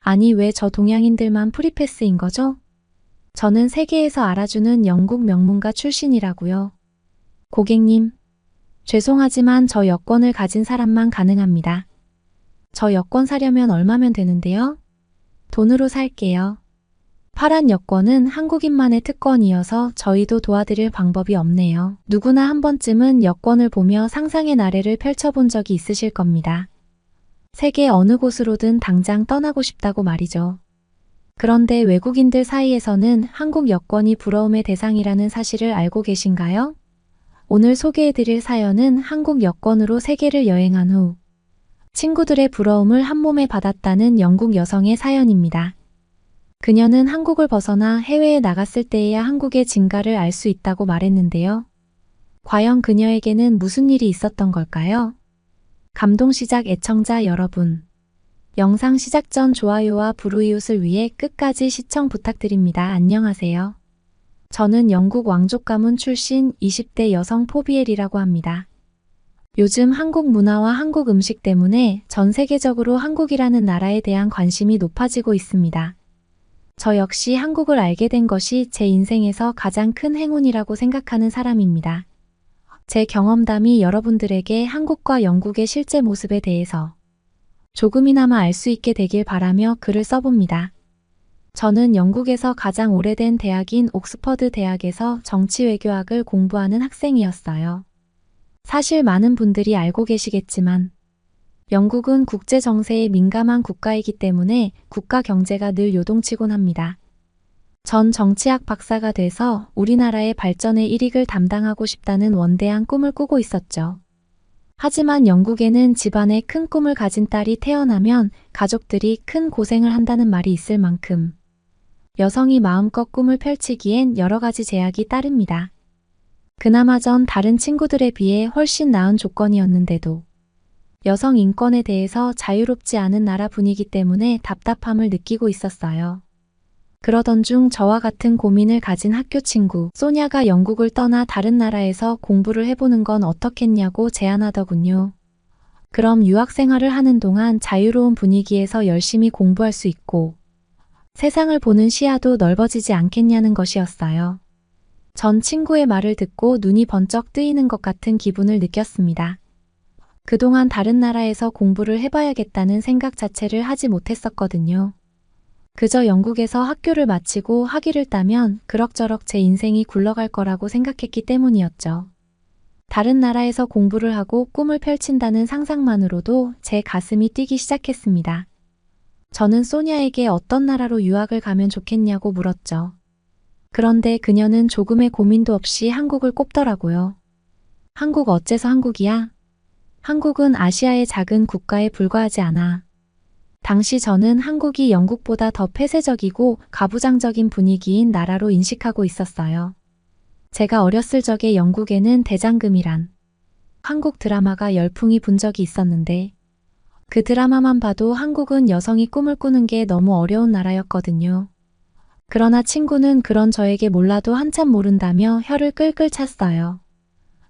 아니 왜 저 동양인들만 프리패스인 거죠? 저는 세계에서 알아주는 영국 명문가 출신이라고요. 고객님, 죄송하지만 저 여권을 가진 사람만 가능합니다. 저 여권 사려면 얼마면 되는데요? 돈으로 살게요. 파란 여권은 한국인만의 특권이어서 저희도 도와드릴 방법이 없네요. 누구나 한 번쯤은 여권을 보며 상상의 나래를 펼쳐본 적이 있으실 겁니다. 세계 어느 곳으로든 당장 떠나고 싶다고 말이죠. 그런데 외국인들 사이에서는 한국 여권이 부러움의 대상이라는 사실을 알고 계신가요? 오늘 소개해드릴 사연은 한국 여권으로 세계를 여행한 후 친구들의 부러움을 한몸에 받았다는 영국 여성의 사연입니다. 그녀는 한국을 벗어나 해외에 나갔을 때에야 한국의 진가를 알 수 있다고 말했는데요. 과연 그녀에게는 무슨 일이 있었던 걸까요? 감동시작 애청자 여러분. 영상 시작 전 좋아요와 불우이웃을 위해 끝까지 시청 부탁드립니다. 안녕하세요. 저는 영국 왕족 가문 출신 20대 여성 포비엘이라고 합니다. 요즘 한국 문화와 한국 음식 때문에 전 세계적으로 한국이라는 나라에 대한 관심이 높아지고 있습니다. 저 역시 한국을 알게 된 것이 제 인생에서 가장 큰 행운이라고 생각하는 사람입니다. 제 경험담이 여러분들에게 한국과 영국의 실제 모습에 대해서 조금이나마 알 수 있게 되길 바라며 글을 써봅니다. 저는 영국에서 가장 오래된 대학인 옥스퍼드 대학에서 정치외교학을 공부하는 학생이었어요. 사실 많은 분들이 알고 계시겠지만 영국은 국제 정세에 민감한 국가이기 때문에 국가 경제가 늘 요동치곤 합니다. 전 정치학 박사가 돼서 우리나라의 발전의 일익을 담당하고 싶다는 원대한 꿈을 꾸고 있었죠. 하지만 영국에는 집안에 큰 꿈을 가진 딸이 태어나면 가족들이 큰 고생을 한다는 말이 있을 만큼 여성이 마음껏 꿈을 펼치기엔 여러 가지 제약이 따릅니다. 그나마 전 다른 친구들에 비해 훨씬 나은 조건이었는데도 여성 인권에 대해서 자유롭지 않은 나라 분위기 때문에 답답함을 느끼고 있었어요. 그러던 중 저와 같은 고민을 가진 학교 친구 소냐가 영국을 떠나 다른 나라에서 공부를 해보는 건 어떻겠냐고 제안하더군요. 그럼 유학 생활을 하는 동안 자유로운 분위기에서 열심히 공부할 수 있고 세상을 보는 시야도 넓어지지 않겠냐는 것이었어요. 전 친구의 말을 듣고 눈이 번쩍 뜨이는 것 같은 기분을 느꼈습니다. 그동안 다른 나라에서 공부를 해봐야겠다는 생각 자체를 하지 못했었거든요. 그저 영국에서 학교를 마치고 학위를 따면 그럭저럭 제 인생이 굴러갈 거라고 생각했기 때문이었죠. 다른 나라에서 공부를 하고 꿈을 펼친다는 상상만으로도 제 가슴이 뛰기 시작했습니다. 저는 소냐에게 어떤 나라로 유학을 가면 좋겠냐고 물었죠. 그런데 그녀는 조금의 고민도 없이 한국을 꼽더라고요. 한국 어째서 한국이야? 한국은 아시아의 작은 국가에 불과하지 않아. 당시 저는 한국이 영국보다 더 폐쇄적이고 가부장적인 분위기인 나라로 인식하고 있었어요. 제가 어렸을 적에 영국에는 대장금이란 한국 드라마가 열풍이 분 적이 있었는데 그 드라마만 봐도 한국은 여성이 꿈을 꾸는 게 너무 어려운 나라였거든요. 그러나 친구는 그런 저에게 몰라도 한참 모른다며 혀를 끌끌 찼어요.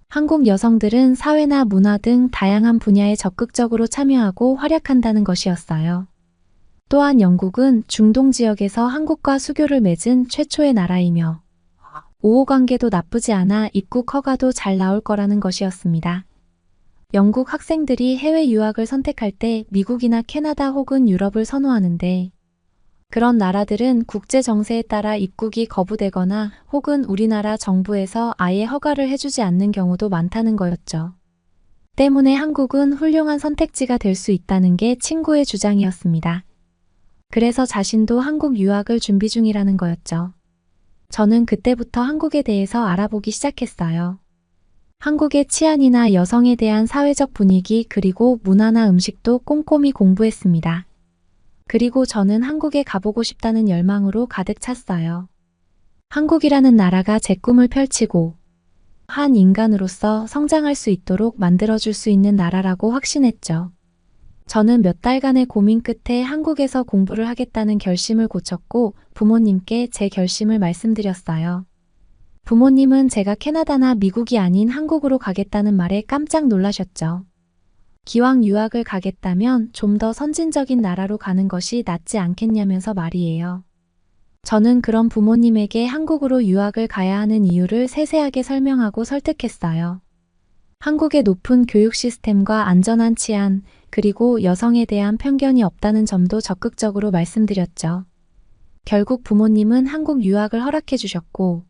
한국 여성들은 사회나 문화 등 다양한 분야에 적극적으로 참여하고 활약한다는 것이었어요. 또한 영국은 중동 지역에서 한국과 수교를 맺은 최초의 나라이며 우호관계도 나쁘지 않아 입국 허가도 잘 나올 거라는 것이었습니다. 영국 학생들이 해외 유학을 선택할 때 미국이나 캐나다 혹은 유럽을 선호하는데 그런 나라들은 국제 정세에 따라 입국이 거부되거나 혹은 우리나라 정부에서 아예 허가를 해주지 않는 경우도 많다는 거였죠. 때문에 한국은 훌륭한 선택지가 될 수 있다는 게 친구의 주장이었습니다. 그래서 자신도 한국 유학을 준비 중이라는 거였죠. 저는 그때부터 한국에 대해서 알아보기 시작했어요. 한국의 치안이나 여성에 대한 사회적 분위기 그리고 문화나 음식도 꼼꼼히 공부했습니다. 그리고 저는 한국에 가보고 싶다는 열망으로 가득 찼어요. 한국이라는 나라가 제 꿈을 펼치고 한 인간으로서 성장할 수 있도록 만들어줄 수 있는 나라라고 확신했죠. 저는 몇 달간의 고민 끝에 한국에서 공부를 하겠다는 결심을 고쳤고 부모님께 제 결심을 말씀드렸어요. 부모님은 제가 캐나다나 미국이 아닌 한국으로 가겠다는 말에 깜짝 놀라셨죠. 기왕 유학을 가겠다면 좀 더 선진적인 나라로 가는 것이 낫지 않겠냐면서 말이에요. 저는 그런 부모님에게 한국으로 유학을 가야 하는 이유를 세세하게 설명하고 설득했어요. 한국의 높은 교육 시스템과 안전한 치안, 그리고 여성에 대한 편견이 없다는 점도 적극적으로 말씀드렸죠. 결국 부모님은 한국 유학을 허락해 주셨고,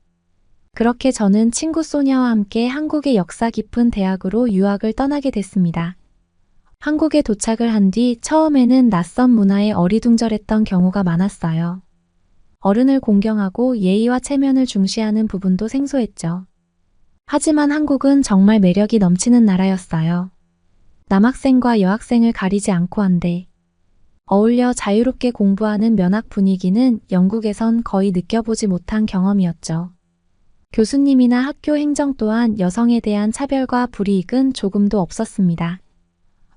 그렇게 저는 친구 소냐와 함께 한국의 역사 깊은 대학으로 유학을 떠나게 됐습니다. 한국에 도착을 한 뒤 처음에는 낯선 문화에 어리둥절했던 경우가 많았어요. 어른을 공경하고 예의와 체면을 중시하는 부분도 생소했죠. 하지만 한국은 정말 매력이 넘치는 나라였어요. 남학생과 여학생을 가리지 않고 한데 어울려 자유롭게 공부하는 면학 분위기는 영국에선 거의 느껴보지 못한 경험이었죠. 교수님이나 학교 행정 또한 여성에 대한 차별과 불이익은 조금도 없었습니다.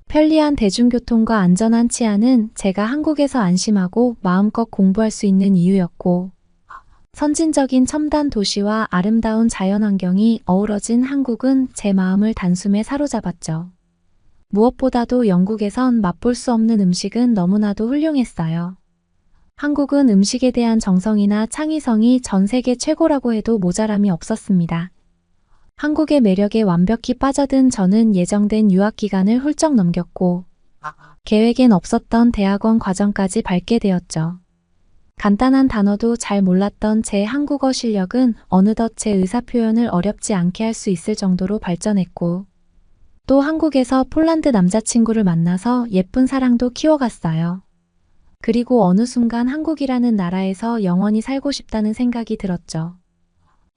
편리한 대중교통과 안전한 치안은 제가 한국에서 안심하고 마음껏 공부할 수 있는 이유였고, 선진적인 첨단 도시와 아름다운 자연환경이 어우러진 한국은 제 마음을 단숨에 사로잡았죠. 무엇보다도 영국에선 맛볼 수 없는 음식은 너무나도 훌륭했어요. 한국은 음식에 대한 정성이나 창의성이 전 세계 최고라고 해도 모자람이 없었습니다. 한국의 매력에 완벽히 빠져든 저는 예정된 유학 기간을 훌쩍 넘겼고, 계획엔 없었던 대학원 과정까지 밟게 되었죠. 간단한 단어도 잘 몰랐던 제 한국어 실력은 어느덧 제 의사표현을 어렵지 않게 할 수 있을 정도로 발전했고, 또 한국에서 폴란드 남자친구를 만나서 예쁜 사랑도 키워갔어요. 그리고 어느 순간 한국이라는 나라에서 영원히 살고 싶다는 생각이 들었죠.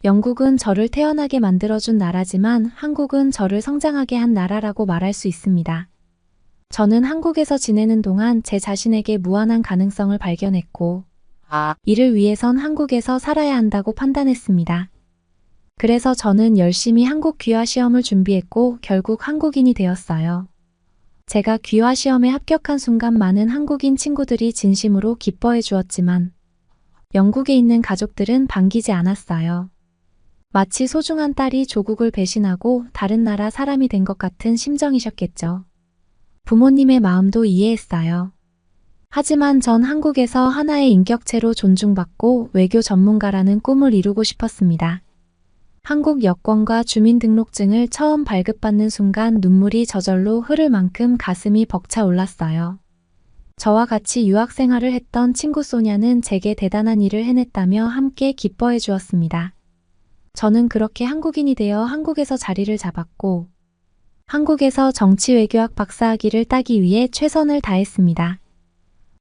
영국은 저를 태어나게 만들어준 나라지만 한국은 저를 성장하게 한 나라라고 말할 수 있습니다. 저는 한국에서 지내는 동안 제 자신에게 무한한 가능성을 발견했고, 이를 위해선 한국에서 살아야 한다고 판단했습니다. 그래서 저는 열심히 한국 귀화 시험을 준비했고 결국 한국인이 되었어요. 제가 귀화 시험에 합격한 순간 많은 한국인 친구들이 진심으로 기뻐해 주었지만 영국에 있는 가족들은 반기지 않았어요. 마치 소중한 딸이 조국을 배신하고 다른 나라 사람이 된 것 같은 심정이셨겠죠. 부모님의 마음도 이해했어요. 하지만 전 한국에서 하나의 인격체로 존중받고 외교 전문가라는 꿈을 이루고 싶었습니다. 한국 여권과 주민등록증을 처음 발급받는 순간 눈물이 저절로 흐를 만큼 가슴이 벅차 올랐어요. 저와 같이 유학 생활을 했던 친구 소냐는 제게 대단한 일을 해냈다며 함께 기뻐해 주었습니다. 저는 그렇게 한국인이 되어 한국에서 자리를 잡았고, 한국에서 정치외교학 박사학위를 따기 위해 최선을 다했습니다.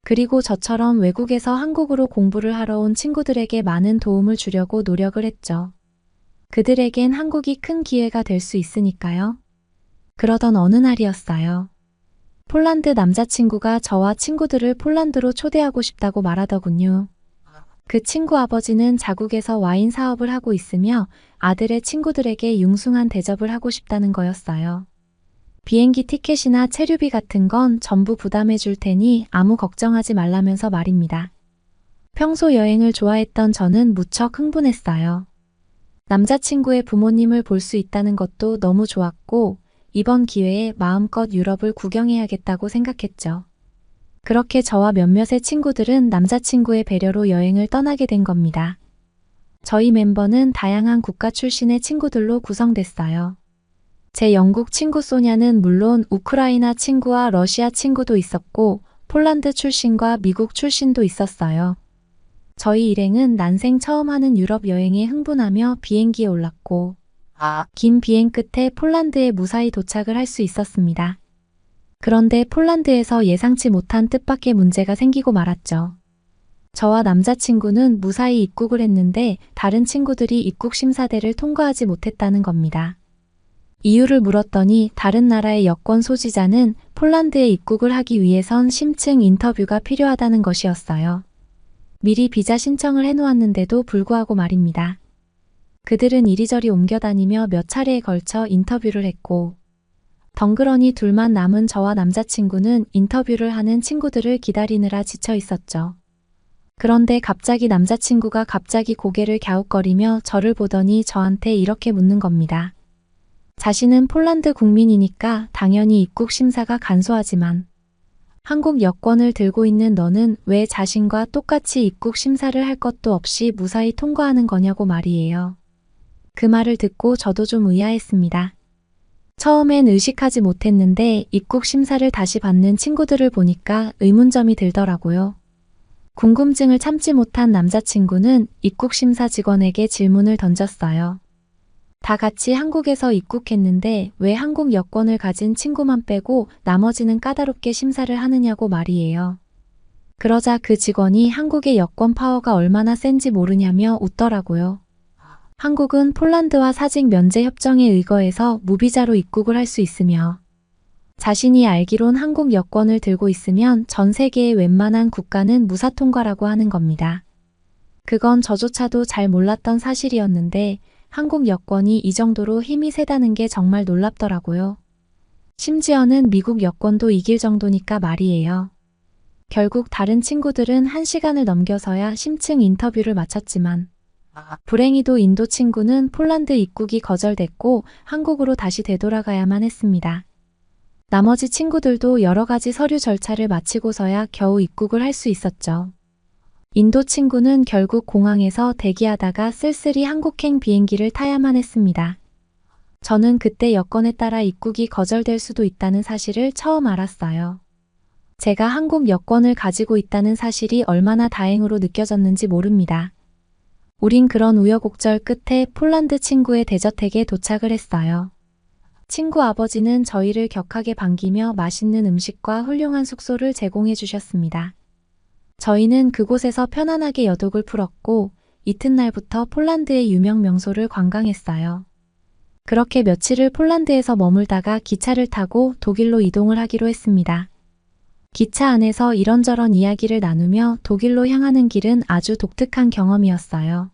그리고 저처럼 외국에서 한국으로 공부를 하러 온 친구들에게 많은 도움을 주려고 노력을 했죠. 그들에겐 한국이 큰 기회가 될 수 있으니까요. 그러던 어느 날이었어요. 폴란드 남자친구가 저와 친구들을 폴란드로 초대하고 싶다고 말하더군요. 그 친구 아버지는 자국에서 와인 사업을 하고 있으며 아들의 친구들에게 융숭한 대접을 하고 싶다는 거였어요. 비행기 티켓이나 체류비 같은 건 전부 부담해 줄 테니 아무 걱정하지 말라면서 말입니다. 평소 여행을 좋아했던 저는 무척 흥분했어요. 남자친구의 부모님을 볼 수 있다는 것도 너무 좋았고 이번 기회에 마음껏 유럽을 구경해야겠다고 생각했죠. 그렇게 저와 몇몇의 친구들은 남자친구의 배려로 여행을 떠나게 된 겁니다. 저희 멤버는 다양한 국가 출신의 친구들로 구성됐어요. 제 영국 친구 소냐는 물론 우크라이나 친구와 러시아 친구도 있었고 폴란드 출신과 미국 출신도 있었어요. 저희 일행은 난생 처음 하는 유럽 여행에 흥분하며 비행기에 올랐고 긴 비행 끝에 폴란드에 무사히 도착을 할 수 있었습니다. 그런데 폴란드에서 예상치 못한 뜻밖의 문제가 생기고 말았죠. 저와 남자친구는 무사히 입국을 했는데 다른 친구들이 입국 심사대를 통과하지 못했다는 겁니다. 이유를 물었더니 다른 나라의 여권 소지자는 폴란드에 입국을 하기 위해선 심층 인터뷰가 필요하다는 것이었어요. 미리 비자 신청을 해놓았는데도 불구하고 말입니다. 그들은 이리저리 옮겨다니며 몇 차례에 걸쳐 인터뷰를 했고 덩그러니 둘만 남은 저와 남자친구는 인터뷰를 하는 친구들을 기다리느라 지쳐 있었죠. 그런데 갑자기 남자친구가 갑자기 고개를 갸웃거리며 저를 보더니 저한테 이렇게 묻는 겁니다. 자신은 폴란드 국민이니까 당연히 입국 심사가 간소하지만 한국 여권을 들고 있는 너는 왜 자신과 똑같이 입국 심사를 할 것도 없이 무사히 통과하는 거냐고 말이에요. 그 말을 듣고 저도 좀 의아했습니다. 처음엔 의식하지 못했는데 입국 심사를 다시 받는 친구들을 보니까 의문점이 들더라고요. 궁금증을 참지 못한 남자친구는 입국 심사 직원에게 질문을 던졌어요. 다 같이 한국에서 입국했는데 왜 한국 여권을 가진 친구만 빼고 나머지는 까다롭게 심사를 하느냐고 말이에요. 그러자 그 직원이 한국의 여권 파워가 얼마나 센지 모르냐며 웃더라고요. 한국은 폴란드와 사직 면제 협정에 의거해서 무비자로 입국을 할 수 있으며 자신이 알기론 한국 여권을 들고 있으면 전 세계의 웬만한 국가는 무사 통과라고 하는 겁니다. 그건 저조차도 잘 몰랐던 사실이었는데 한국 여권이 이 정도로 힘이 세다는 게 정말 놀랍더라고요. 심지어는 미국 여권도 이길 정도니까 말이에요. 결국 다른 친구들은 1시간을 넘겨서야 심층 인터뷰를 마쳤지만 불행히도 인도 친구는 폴란드 입국이 거절됐고 한국으로 다시 되돌아가야만 했습니다. 나머지 친구들도 여러 가지 서류 절차를 마치고서야 겨우 입국을 할 수 있었죠. 인도 친구는 결국 공항에서 대기하다가 쓸쓸히 한국행 비행기를 타야만 했습니다. 저는 그때 여건에 따라 입국이 거절될 수도 있다는 사실을 처음 알았어요. 제가 한국 여권을 가지고 있다는 사실이 얼마나 다행으로 느껴졌는지 모릅니다. 우린 그런 우여곡절 끝에 폴란드 친구의 대저택에 도착을 했어요. 친구 아버지는 저희를 격하게 반기며 맛있는 음식과 훌륭한 숙소를 제공해 주셨습니다. 저희는 그곳에서 편안하게 여독을 풀었고 이튿날부터 폴란드의 유명 명소를 관광했어요. 그렇게 며칠을 폴란드에서 머물다가 기차를 타고 독일로 이동을 하기로 했습니다. 기차 안에서 이런저런 이야기를 나누며 독일로 향하는 길은 아주 독특한 경험이었어요.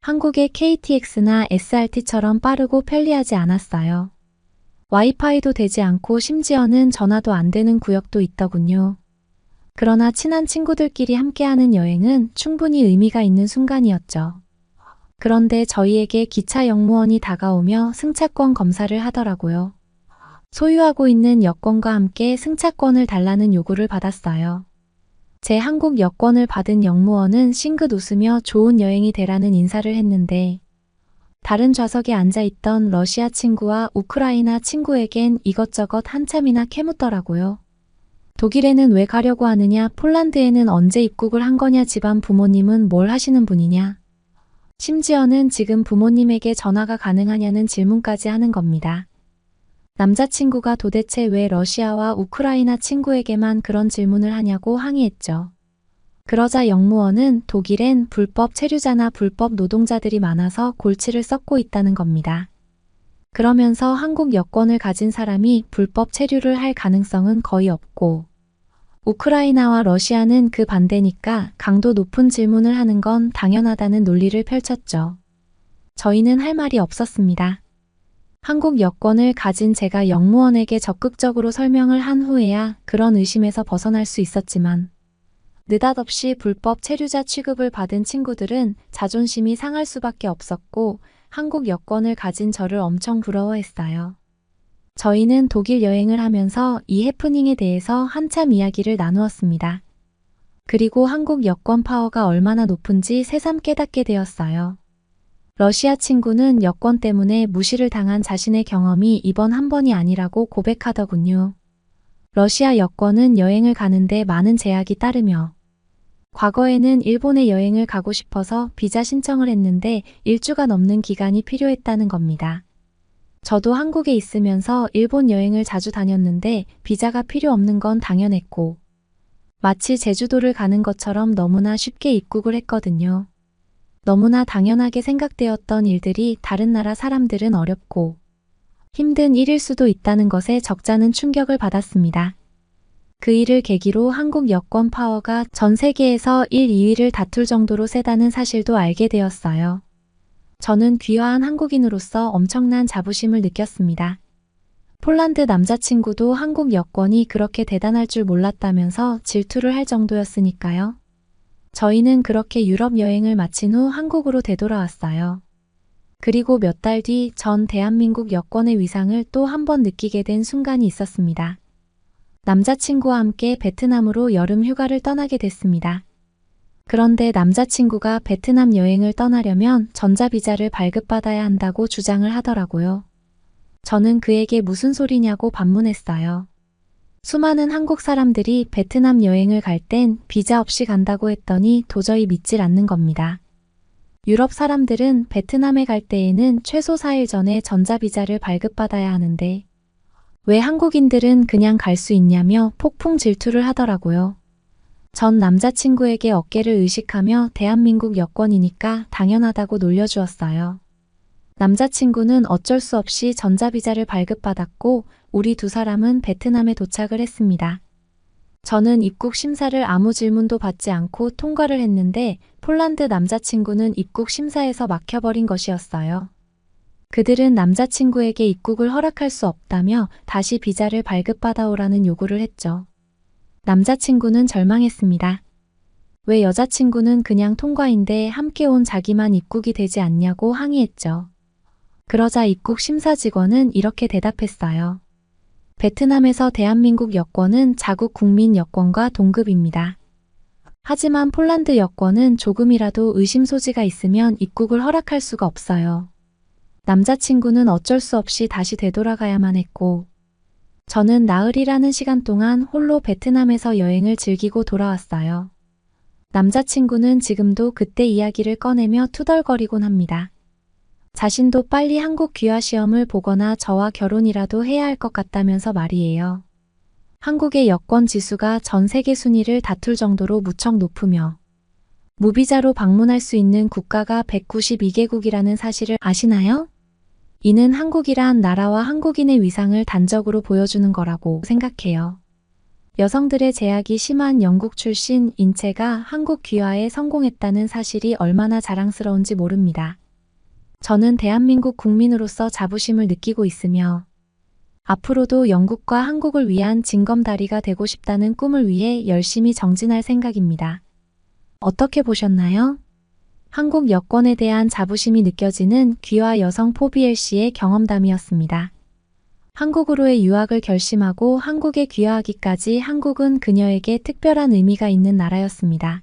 한국의 KTX나 SRT처럼 빠르고 편리하지 않았어요. 와이파이도 되지 않고 심지어는 전화도 안 되는 구역도 있더군요. 그러나 친한 친구들끼리 함께하는 여행은 충분히 의미가 있는 순간이었죠. 그런데 저희에게 기차 역무원이 다가오며 승차권 검사를 하더라고요. 소유하고 있는 여권과 함께 승차권을 달라는 요구를 받았어요. 제 한국 여권을 받은 역무원은 싱긋 웃으며 좋은 여행이 되라는 인사를 했는데 다른 좌석에 앉아있던 러시아 친구와 우크라이나 친구에겐 이것저것 한참이나 캐묻더라고요. 독일에는 왜 가려고 하느냐, 폴란드에는 언제 입국을 한 거냐, 집안 부모님은 뭘 하시는 분이냐. 심지어는 지금 부모님에게 전화가 가능하냐는 질문까지 하는 겁니다. 남자친구가 도대체 왜 러시아와 우크라이나 친구에게만 그런 질문을 하냐고 항의했죠. 그러자 역무원은 독일엔 불법 체류자나 불법 노동자들이 많아서 골치를 썩고 있다는 겁니다. 그러면서 한국 여권을 가진 사람이 불법 체류를 할 가능성은 거의 없고 우크라이나와 러시아는 그 반대니까 강도 높은 질문을 하는 건 당연하다는 논리를 펼쳤죠. 저희는 할 말이 없었습니다. 한국 여권을 가진 제가 역무원에게 적극적으로 설명을 한 후에야 그런 의심에서 벗어날 수 있었지만 느닷없이 불법 체류자 취급을 받은 친구들은 자존심이 상할 수밖에 없었고 한국 여권을 가진 저를 엄청 부러워했어요. 저희는 독일 여행을 하면서 이 해프닝에 대해서 한참 이야기를 나누었습니다. 그리고 한국 여권 파워가 얼마나 높은지 새삼 깨닫게 되었어요. 러시아 친구는 여권 때문에 무시를 당한 자신의 경험이 이번 한 번이 아니라고 고백하더군요. 러시아 여권은 여행을 가는데 많은 제약이 따르며 과거에는 일본에 여행을 가고 싶어서 비자 신청을 했는데 1주가 넘는 기간이 필요했다는 겁니다. 저도 한국에 있으면서 일본 여행을 자주 다녔는데 비자가 필요 없는 건 당연했고 마치 제주도를 가는 것처럼 너무나 쉽게 입국을 했거든요. 너무나 당연하게 생각되었던 일들이 다른 나라 사람들은 어렵고 힘든 일일 수도 있다는 것에 적잖은 충격을 받았습니다. 그 일을 계기로 한국 여권 파워가 전 세계에서 1, 2위를 다툴 정도로 세다는 사실도 알게 되었어요. 저는 귀화한 한국인으로서 엄청난 자부심을 느꼈습니다. 폴란드 남자친구도 한국 여권이 그렇게 대단할 줄 몰랐다면서 질투를 할 정도였으니까요. 저희는 그렇게 유럽 여행을 마친 후 한국으로 되돌아왔어요. 그리고 몇 달 뒤 전 대한민국 여권의 위상을 또 한 번 느끼게 된 순간이 있었습니다. 남자친구와 함께 베트남으로 여름 휴가를 떠나게 됐습니다. 그런데 남자친구가 베트남 여행을 떠나려면 전자비자를 발급받아야 한다고 주장을 하더라고요. 저는 그에게 무슨 소리냐고 반문했어요. 수많은 한국 사람들이 베트남 여행을 갈 땐 비자 없이 간다고 했더니 도저히 믿질 않는 겁니다. 유럽 사람들은 베트남에 갈 때에는 최소 4일 전에 전자비자를 발급받아야 하는데 왜 한국인들은 그냥 갈 수 있냐며 폭풍 질투를 하더라고요. 전 남자친구에게 어깨를 의식하며 대한민국 여권이니까 당연하다고 놀려주었어요. 남자친구는 어쩔 수 없이 전자비자를 발급받았고 우리 두 사람은 베트남에 도착을 했습니다. 저는 입국 심사를 아무 질문도 받지 않고 통과를 했는데 폴란드 남자친구는 입국 심사에서 막혀버린 것이었어요. 그들은 남자친구에게 입국을 허락할 수 없다며 다시 비자를 발급받아오라는 요구를 했죠. 남자친구는 절망했습니다. 왜 여자친구는 그냥 통과인데 함께 온 자기만 입국이 되지 않냐고 항의했죠. 그러자 입국 심사 직원은 이렇게 대답했어요. 베트남에서 대한민국 여권은 자국 국민 여권과 동급입니다. 하지만 폴란드 여권은 조금이라도 의심 소지가 있으면 입국을 허락할 수가 없어요. 남자친구는 어쩔 수 없이 다시 되돌아가야만 했고 저는 나흘이라는 시간 동안 홀로 베트남에서 여행을 즐기고 돌아왔어요. 남자친구는 지금도 그때 이야기를 꺼내며 투덜거리곤 합니다. 자신도 빨리 한국 귀화 시험을 보거나 저와 결혼이라도 해야 할 것 같다면서 말이에요. 한국의 여권 지수가 전 세계 순위를 다툴 정도로 무척 높으며 무비자로 방문할 수 있는 국가가 192개국이라는 사실을 아시나요? 이는 한국이란 나라와 한국인의 위상을 단적으로 보여주는 거라고 생각해요. 여성들의 제약이 심한 영국 출신 인체가 한국 귀화에 성공했다는 사실이 얼마나 자랑스러운지 모릅니다. 저는 대한민국 국민으로서 자부심을 느끼고 있으며 앞으로도 영국과 한국을 위한 징검다리가 되고 싶다는 꿈을 위해 열심히 정진할 생각입니다. 어떻게 보셨나요? 한국 여권에 대한 자부심이 느껴지는 귀화 여성 포비엘 씨의 경험담이었습니다. 한국으로의 유학을 결심하고 한국에 귀화하기까지 한국은 그녀에게 특별한 의미가 있는 나라였습니다.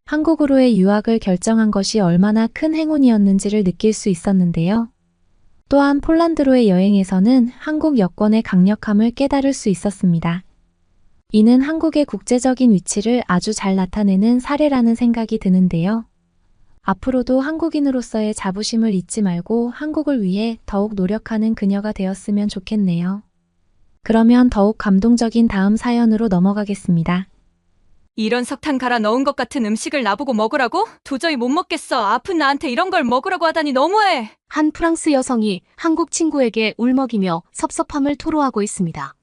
한국으로의 유학을 결정한 것이 얼마나 큰 행운이었는지를 느낄 수 있었는데요. 또한 폴란드로의 여행에서는 한국 여권의 강력함을 깨달을 수 있었습니다. 이는 한국의 국제적인 위치를 아주 잘 나타내는 사례라는 생각이 드는데요. 앞으로도 한국인으로서의 자부심을 잊지 말고 한국을 위해 더욱 노력하는 그녀가 되었으면 좋겠네요. 그러면 더욱 감동적인 다음 사연으로 넘어가겠습니다. 이런 석탄 갈아 넣은 것 같은 음식을 나보고 먹으라고? 도저히 못 먹겠어. 아픈 나한테 이런 걸 먹으라고 하다니 너무해. 한 프랑스 여성이 한국 친구에게 울먹이며 섭섭함을 토로하고 있습니다.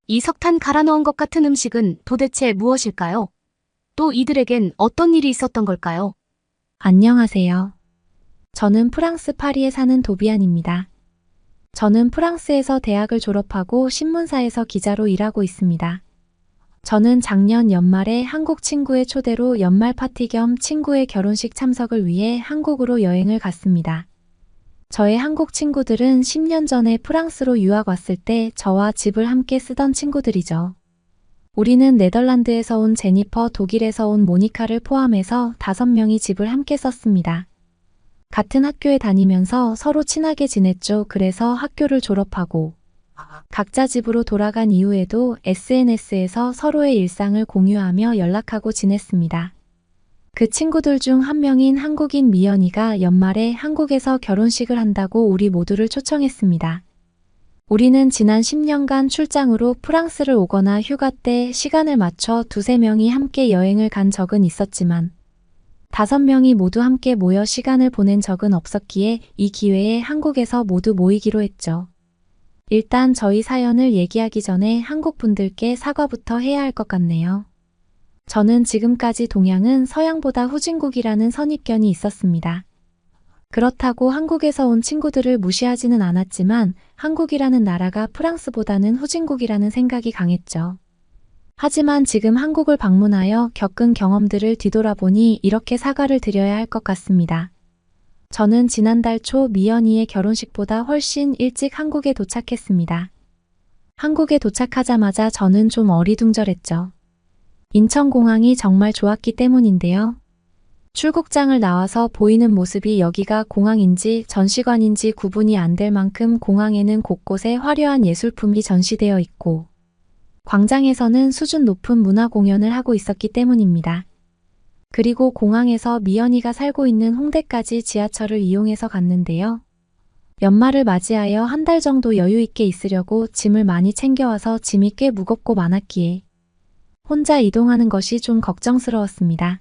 이 석탄 갈아 넣은 것 같은 음식은 도대체 무엇일까요? 또 이들에겐 어떤 일이 있었던 걸까요? 안녕하세요. 저는 프랑스 파리에 사는 도비안입니다. 저는 프랑스에서 대학을 졸업하고 신문사에서 기자로 일하고 있습니다. 저는 작년 연말에 한국 친구의 초대로 연말 파티 겸 친구의 결혼식 참석을 위해 한국으로 여행을 갔습니다. 저의 한국 친구들은 10년 전에 프랑스로 유학 왔을 때 저와 집을 함께 쓰던 친구들이죠. 우리는 네덜란드에서 온 제니퍼, 독일에서 온 모니카를 포함해서 5명이 집을 함께 썼습니다. 같은 학교에 다니면서 서로 친하게 지냈죠. 그래서 학교를 졸업하고 각자 집으로 돌아간 이후에도 SNS에서 서로의 일상을 공유하며 연락하고 지냈습니다. 그 친구들 중 한 명인 한국인 미연이가 연말에 한국에서 결혼식을 한다고 우리 모두를 초청했습니다. 우리는 지난 10년간 출장으로 프랑스를 오거나 휴가 때 시간을 맞춰 2~3명이 함께 여행을 간 적은 있었지만 5명이 모두 함께 모여 시간을 보낸 적은 없었기에 이 기회에 한국에서 모두 모이기로 했죠. 일단 저희 사연을 얘기하기 전에 한국 분들께 사과부터 해야 할 것 같네요. 저는 지금까지 동양은 서양보다 후진국이라는 선입견이 있었습니다. 그렇다고 한국에서 온 친구들을 무시하지는 않았지만 한국이라는 나라가 프랑스보다는 후진국이라는 생각이 강했죠. 하지만 지금 한국을 방문하여 겪은 경험들을 뒤돌아보니 이렇게 사과를 드려야 할 것 같습니다. 저는 지난달 초 미연이의 결혼식보다 훨씬 일찍 한국에 도착했습니다. 한국에 도착하자마자 저는 좀 어리둥절했죠. 인천공항이 정말 좋았기 때문인데요. 출국장을 나와서 보이는 모습이 여기가 공항인지 전시관인지 구분이 안 될 만큼 공항에는 곳곳에 화려한 예술품이 전시되어 있고 광장에서는 수준 높은 문화 공연을 하고 있었기 때문입니다. 그리고 공항에서 미연이가 살고 있는 홍대까지 지하철을 이용해서 갔는데요. 연말을 맞이하여 한 달 정도 여유 있게 있으려고 짐을 많이 챙겨와서 짐이 꽤 무겁고 많았기에 혼자 이동하는 것이 좀 걱정스러웠습니다.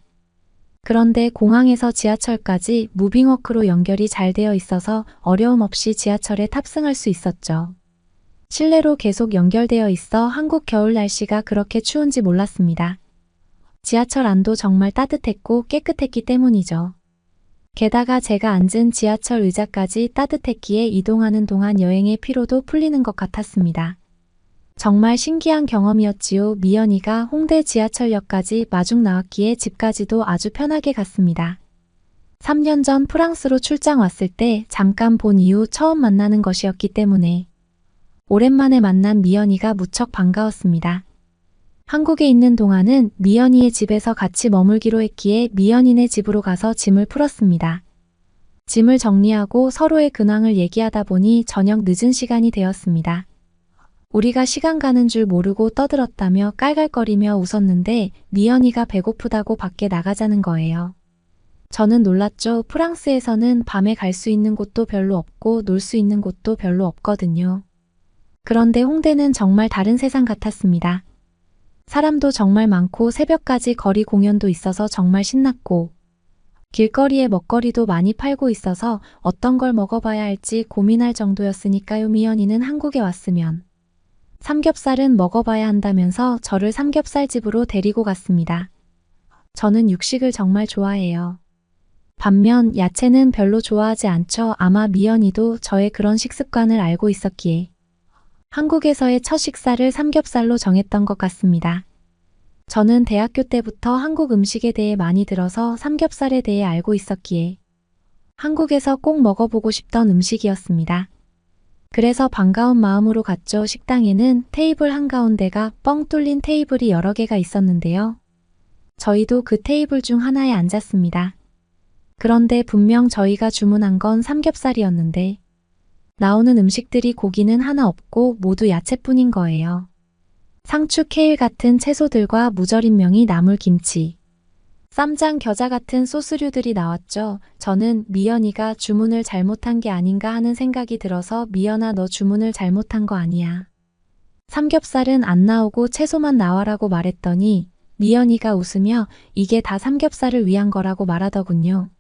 그런데 공항에서 지하철까지 무빙워크로 연결이 잘 되어 있어서 어려움 없이 지하철에 탑승할 수 있었죠. 실내로 계속 연결되어 있어 한국 겨울 날씨가 그렇게 추운지 몰랐습니다. 지하철 안도 정말 따뜻했고 깨끗했기 때문이죠. 게다가 제가 앉은 지하철 의자까지 따뜻했기에 이동하는 동안 여행의 피로도 풀리는 것 같았습니다. 정말 신기한 경험이었지요. 미연이가 홍대 지하철역까지 마중 나왔기에 집까지도 아주 편하게 갔습니다. 3년 전 프랑스로 출장 왔을 때 잠깐 본 이후 처음 만나는 것이었기 때문에 오랜만에 만난 미연이가 무척 반가웠습니다. 한국에 있는 동안은 미연이의 집에서 같이 머물기로 했기에 미연이네 집으로 가서 짐을 풀었습니다. 짐을 정리하고 서로의 근황을 얘기하다 보니 저녁 늦은 시간이 되었습니다. 우리가 시간 가는 줄 모르고 떠들었다며 깔깔거리며 웃었는데 미연이가 배고프다고 밖에 나가자는 거예요. 저는 놀랐죠. 프랑스에서는 밤에 갈 수 있는 곳도 별로 없고 놀 수 있는 곳도 별로 없거든요. 그런데 홍대는 정말 다른 세상 같았습니다. 사람도 정말 많고 새벽까지 거리 공연도 있어서 정말 신났고 길거리에 먹거리도 많이 팔고 있어서 어떤 걸 먹어봐야 할지 고민할 정도였으니까요. 미연이는 한국에 왔으면 삼겹살은 먹어봐야 한다면서 저를 삼겹살집으로 데리고 갔습니다. 저는 육식을 정말 좋아해요. 반면 야채는 별로 좋아하지 않죠. 아마 미연이도 저의 그런 식습관을 알고 있었기에 한국에서의 첫 식사를 삼겹살로 정했던 것 같습니다. 저는 대학교 때부터 한국 음식에 대해 많이 들어서 삼겹살에 대해 알고 있었기에 한국에서 꼭 먹어보고 싶던 음식이었습니다. 그래서 반가운 마음으로 갔죠. 식당에는 테이블 한가운데가 뻥 뚫린 테이블이 여러 개가 있었는데요. 저희도 그 테이블 중 하나에 앉았습니다. 그런데 분명 저희가 주문한 건 삼겹살이었는데 나오는 음식들이 고기는 하나 없고 모두 야채뿐인 거예요. 상추, 케일 같은 채소들과 무절임 명이 나물 김치, 쌈장, 겨자 같은 소스류들이 나왔죠. 저는 미연이가 주문을 잘못한 게 아닌가 하는 생각이 들어서 미연아 너 주문을 잘못한 거 아니야. 삼겹살은 안 나오고 채소만 나와라고 말했더니 미연이가 웃으며 이게 다 삼겹살을 위한 거라고 말하더군요.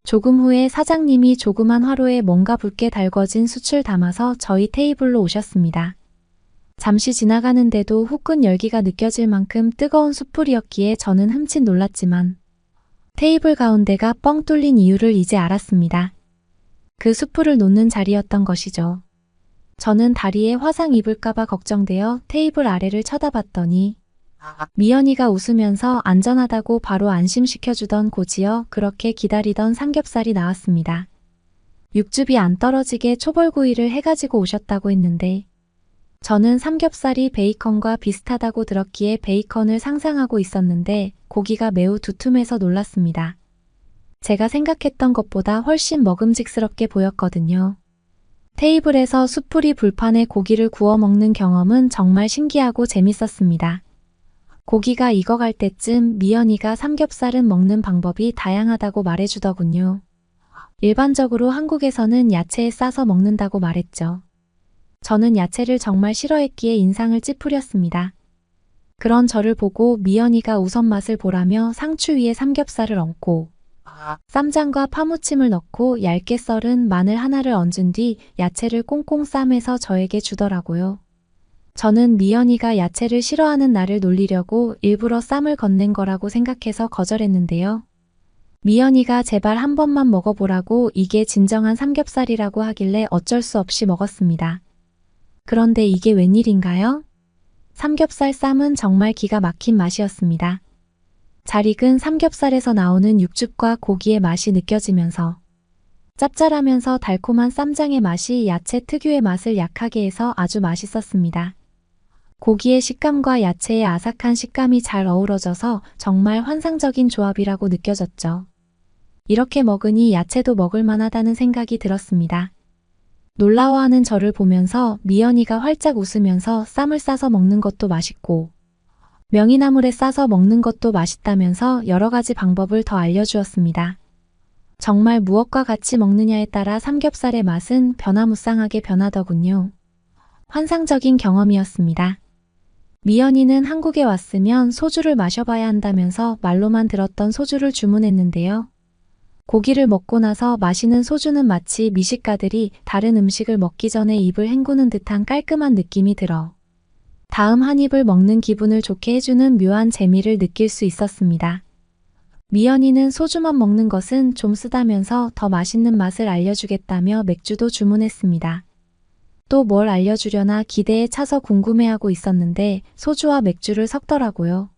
조금 후에 사장님이 조그만 화로에 뭔가 붉게 달궈진 숯을 담아서 저희 테이블로 오셨습니다. 잠시 지나가는데도 후끈 열기가 느껴질 만큼 뜨거운 숯불이었기에 저는 흠칫 놀랐지만 테이블 가운데가 뻥 뚫린 이유를 이제 알았습니다. 그 숯불을 놓는 자리였던 것이죠. 저는 다리에 화상 입을까봐 걱정되어 테이블 아래를 쳐다봤더니 미연이가 웃으면서 안전하다고 바로 안심시켜주던 고지어 그렇게 기다리던 삼겹살이 나왔습니다. 육즙이 안 떨어지게 초벌구이를 해가지고 오셨다고 했는데 저는 삼겹살이 베이컨과 비슷하다고 들었기에 베이컨을 상상하고 있었는데 고기가 매우 두툼해서 놀랐습니다. 제가 생각했던 것보다 훨씬 먹음직스럽게 보였거든요. 테이블에서 숯불이 불판에 고기를 구워 먹는 경험은 정말 신기하고 재밌었습니다. 고기가 익어갈 때쯤 미연이가 삼겹살은 먹는 방법이 다양하다고 말해주더군요. 일반적으로 한국에서는 야채에 싸서 먹는다고 말했죠. 저는 야채를 정말 싫어했기에 인상을 찌푸렸습니다. 그런 저를 보고 미연이가 우선 맛을 보라며 상추 위에 삼겹살을 얹고 쌈장과 파무침을 넣고 얇게 썰은 마늘 하나를 얹은 뒤 야채를 꽁꽁 싸매서 저에게 주더라고요. 저는 미연이가 야채를 싫어하는 나를 놀리려고 일부러 쌈을 건넨 거라고 생각해서 거절했는데요. 미연이가 제발 한 번만 먹어보라고 이게 진정한 삼겹살이라고 하길래 어쩔 수 없이 먹었습니다. 그런데 이게 웬일인가요? 삼겹살 쌈은 정말 기가 막힌 맛이었습니다. 잘 익은 삼겹살에서 나오는 육즙과 고기의 맛이 느껴지면서 짭짤하면서 달콤한 쌈장의 맛이 야채 특유의 맛을 약하게 해서 아주 맛있었습니다. 고기의 식감과 야채의 아삭한 식감이 잘 어우러져서 정말 환상적인 조합이라고 느껴졌죠. 이렇게 먹으니 야채도 먹을 만하다는 생각이 들었습니다. 놀라워하는 저를 보면서 미연이가 활짝 웃으면서 쌈을 싸서 먹는 것도 맛있고 명이나물에 싸서 먹는 것도 맛있다면서 여러 가지 방법을 더 알려주었습니다. 정말 무엇과 같이 먹느냐에 따라 삼겹살의 맛은 변화무쌍하게 변하더군요. 환상적인 경험이었습니다. 미연이는 한국에 왔으면 소주를 마셔봐야 한다면서 말로만 들었던 소주를 주문했는데요. 고기를 먹고 나서 마시는 소주는 마치 미식가들이 다른 음식을 먹기 전에 입을 헹구는 듯한 깔끔한 느낌이 들어 다음 한 입을 먹는 기분을 좋게 해주는 묘한 재미를 느낄 수 있었습니다. 미연이는 소주만 먹는 것은 좀 쓰다면서 더 맛있는 맛을 알려주겠다며 맥주도 주문했습니다. 또 뭘 알려주려나 기대에 차서 궁금해하고 있었는데 소주와 맥주를 섞더라고요.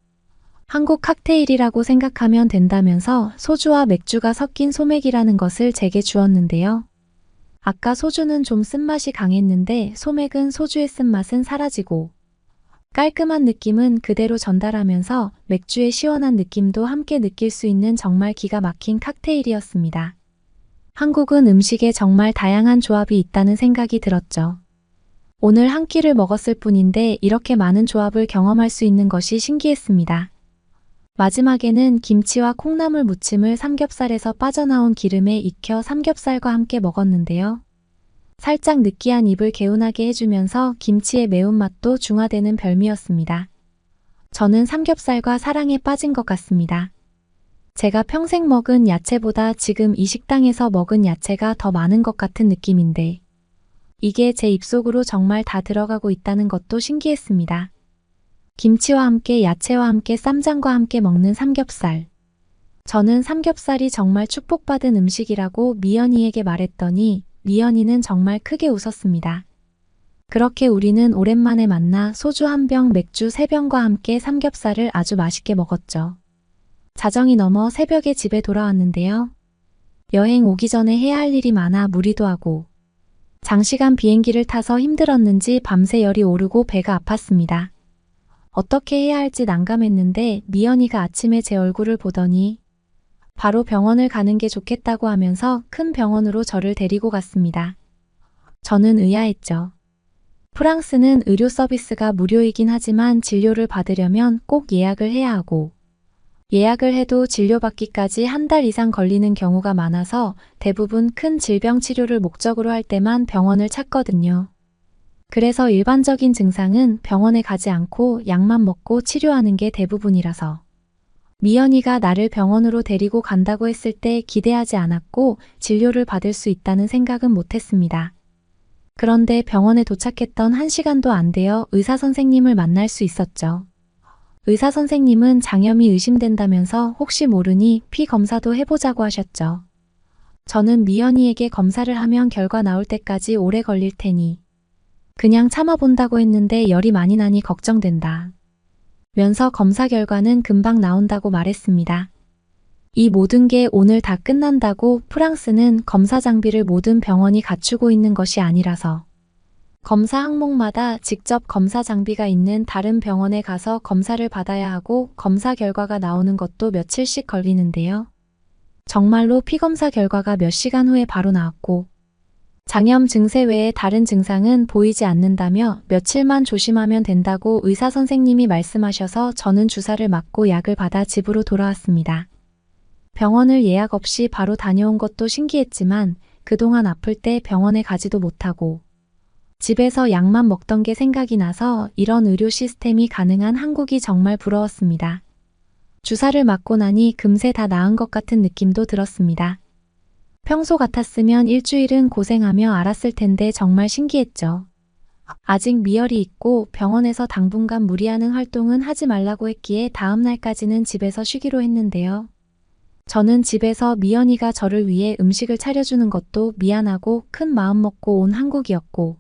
한국 칵테일이라고 생각하면 된다면서 소주와 맥주가 섞인 소맥이라는 것을 제게 주었는데요. 아까 소주는 좀 쓴맛이 강했는데 소맥은 소주의 쓴맛은 사라지고 깔끔한 느낌은 그대로 전달하면서 맥주의 시원한 느낌도 함께 느낄 수 있는 정말 기가 막힌 칵테일이었습니다. 한국은 음식에 정말 다양한 조합이 있다는 생각이 들었죠. 오늘 한 끼를 먹었을 뿐인데 이렇게 많은 조합을 경험할 수 있는 것이 신기했습니다. 마지막에는 김치와 콩나물 무침을 삼겹살에서 빠져나온 기름에 익혀 삼겹살과 함께 먹었는데요. 살짝 느끼한 입을 개운하게 해주면서 김치의 매운맛도 중화되는 별미였습니다. 저는 삼겹살과 사랑에 빠진 것 같습니다. 제가 평생 먹은 야채보다 지금 이 식당에서 먹은 야채가 더 많은 것 같은 느낌인데 이게 제 입속으로 정말 다 들어가고 있다는 것도 신기했습니다. 김치와 함께 야채와 함께 쌈장과 함께 먹는 삼겹살. 저는 삼겹살이 정말 축복받은 음식이라고 미연이에게 말했더니 미연이는 정말 크게 웃었습니다. 그렇게 우리는 오랜만에 만나 소주 한 병, 맥주 3병과 함께 삼겹살을 아주 맛있게 먹었죠. 자정이 넘어 새벽에 집에 돌아왔는데요. 여행 오기 전에 해야 할 일이 많아 무리도 하고 장시간 비행기를 타서 힘들었는지 밤새 열이 오르고 배가 아팠습니다. 어떻게 해야 할지 난감했는데 미연이가 아침에 제 얼굴을 보더니 바로 병원을 가는 게 좋겠다고 하면서 큰 병원으로 저를 데리고 갔습니다. 저는 의아했죠. 프랑스는 의료 서비스가 무료이긴 하지만 진료를 받으려면 꼭 예약을 해야 하고 예약을 해도 진료받기까지 한 달 이상 걸리는 경우가 많아서 대부분 큰 질병 치료를 목적으로 할 때만 병원을 찾거든요. 그래서 일반적인 증상은 병원에 가지 않고 약만 먹고 치료하는 게 대부분이라서 미연이가 나를 병원으로 데리고 간다고 했을 때 기대하지 않았고 진료를 받을 수 있다는 생각은 못했습니다. 그런데 병원에 도착했던 1시간도 안 되어 의사 선생님을 만날 수 있었죠. 의사 선생님은 장염이 의심된다면서 혹시 모르니 피 검사도 해보자고 하셨죠. 저는 미연이에게 검사를 하면 결과 나올 때까지 오래 걸릴 테니 그냥 참아본다고 했는데 열이 많이 나니 걱정된다. 면서 검사 결과는 금방 나온다고 말했습니다. 이 모든 게 오늘 다 끝난다고 프랑스는 검사 장비를 모든 병원이 갖추고 있는 것이 아니라서 검사 항목마다 직접 검사 장비가 있는 다른 병원에 가서 검사를 받아야 하고 검사 결과가 나오는 것도 며칠씩 걸리는데요. 정말로 피검사 결과가 몇 시간 후에 바로 나왔고 장염 증세 외에 다른 증상은 보이지 않는다며 며칠만 조심하면 된다고 의사 선생님이 말씀하셔서 저는 주사를 맞고 약을 받아 집으로 돌아왔습니다. 병원을 예약 없이 바로 다녀온 것도 신기했지만 그동안 아플 때 병원에 가지도 못하고 집에서 약만 먹던 게 생각이 나서 이런 의료 시스템이 가능한 한국이 정말 부러웠습니다. 주사를 맞고 나니 금세 다 나은 것 같은 느낌도 들었습니다. 평소 같았으면 일주일은 고생하며 앓았을 텐데 정말 신기했죠. 아직 미열이 있고 병원에서 당분간 무리하는 활동은 하지 말라고 했기에 다음 날까지는 집에서 쉬기로 했는데요. 저는 집에서 미연이가 저를 위해 음식을 차려주는 것도 미안하고 큰 마음 먹고 온 한국이었고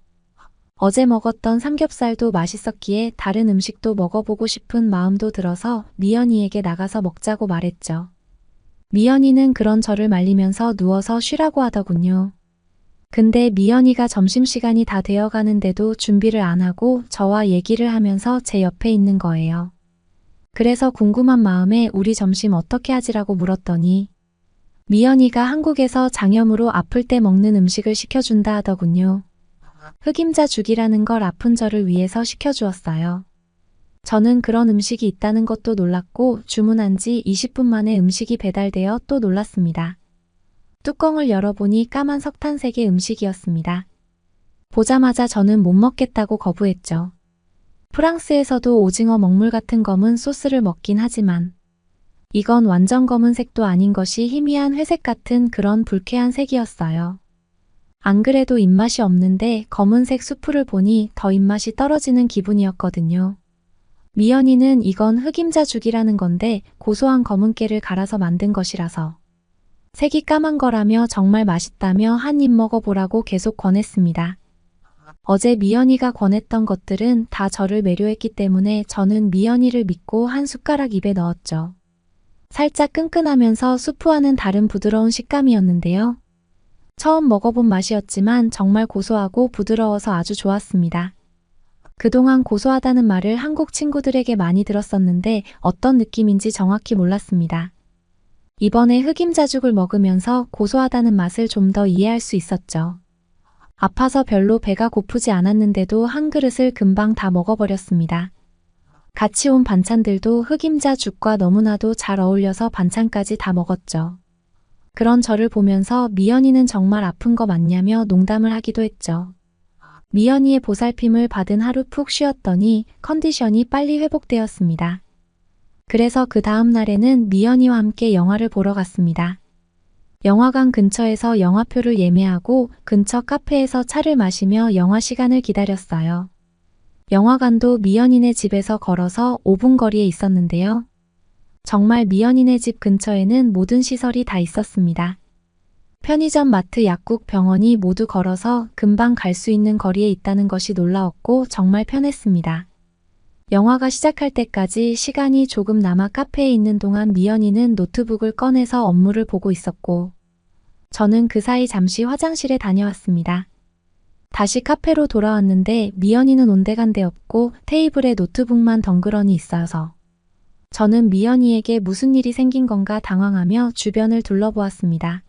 어제 먹었던 삼겹살도 맛있었기에 다른 음식도 먹어보고 싶은 마음도 들어서 미연이에게 나가서 먹자고 말했죠. 미연이는 그런 저를 말리면서 누워서 쉬라고 하더군요. 근데 미연이가 점심시간이 다 되어 가는데도 준비를 안 하고 저와 얘기를 하면서 제 옆에 있는 거예요. 그래서 궁금한 마음에 우리 점심 어떻게 하지라고 물었더니 미연이가 한국에서 장염으로 아플 때 먹는 음식을 시켜준다 하더군요. 흑임자 죽이라는 걸 아픈 저를 위해서 시켜주었어요. 저는 그런 음식이 있다는 것도 놀랐고 주문한 지 20분 만에 음식이 배달되어 또 놀랐습니다. 뚜껑을 열어보니 까만 석탄색의 음식이었습니다. 보자마자 저는 못 먹겠다고 거부했죠. 프랑스에서도 오징어 먹물 같은 검은 소스를 먹긴 하지만 이건 완전 검은색도 아닌 것이 희미한 회색 같은 그런 불쾌한 색이었어요. 안 그래도 입맛이 없는데 검은색 수프를 보니 더 입맛이 떨어지는 기분이었거든요. 미연이는 이건 흑임자 죽이라는 건데 고소한 검은깨를 갈아서 만든 것이라서 색이 까만 거라며 정말 맛있다며 한 입 먹어보라고 계속 권했습니다. 어제 미연이가 권했던 것들은 다 저를 매료했기 때문에 저는 미연이를 믿고 한 숟가락 입에 넣었죠. 살짝 끈끈하면서 수프와는 다른 부드러운 식감이었는데요. 처음 먹어본 맛이었지만 정말 고소하고 부드러워서 아주 좋았습니다. 그동안 고소하다는 말을 한국 친구들에게 많이 들었었는데 어떤 느낌인지 정확히 몰랐습니다. 이번에 흑임자죽을 먹으면서 고소하다는 맛을 좀 더 이해할 수 있었죠. 아파서 별로 배가 고프지 않았는데도 한 그릇을 금방 다 먹어버렸습니다. 같이 온 반찬들도 흑임자죽과 너무나도 잘 어울려서 반찬까지 다 먹었죠. 그런 저를 보면서 미연이는 정말 아픈 거 맞냐며 농담을 하기도 했죠. 미연이의 보살핌을 받은 하루 푹 쉬었더니 컨디션이 빨리 회복되었습니다. 그래서 그 다음 날에는 미연이와 함께 영화를 보러 갔습니다. 영화관 근처에서 영화표를 예매하고 근처 카페에서 차를 마시며 영화 시간을 기다렸어요. 영화관도 미연이네 집에서 걸어서 5분 거리에 있었는데요. 정말 미연이네 집 근처에는 모든 시설이 다 있었습니다. 편의점, 마트, 약국, 병원이 모두 걸어서 금방 갈 수 있는 거리에 있다는 것이 놀라웠고 정말 편했습니다. 영화가 시작할 때까지 시간이 조금 남아 카페에 있는 동안 미연이는 노트북을 꺼내서 업무를 보고 있었고 저는 그 사이 잠시 화장실에 다녀왔습니다. 다시 카페로 돌아왔는데 미연이는 온데간데 없고 테이블에 노트북만 덩그러니 있어서 저는 미연이에게 무슨 일이 생긴 건가 당황하며 주변을 둘러보았습니다.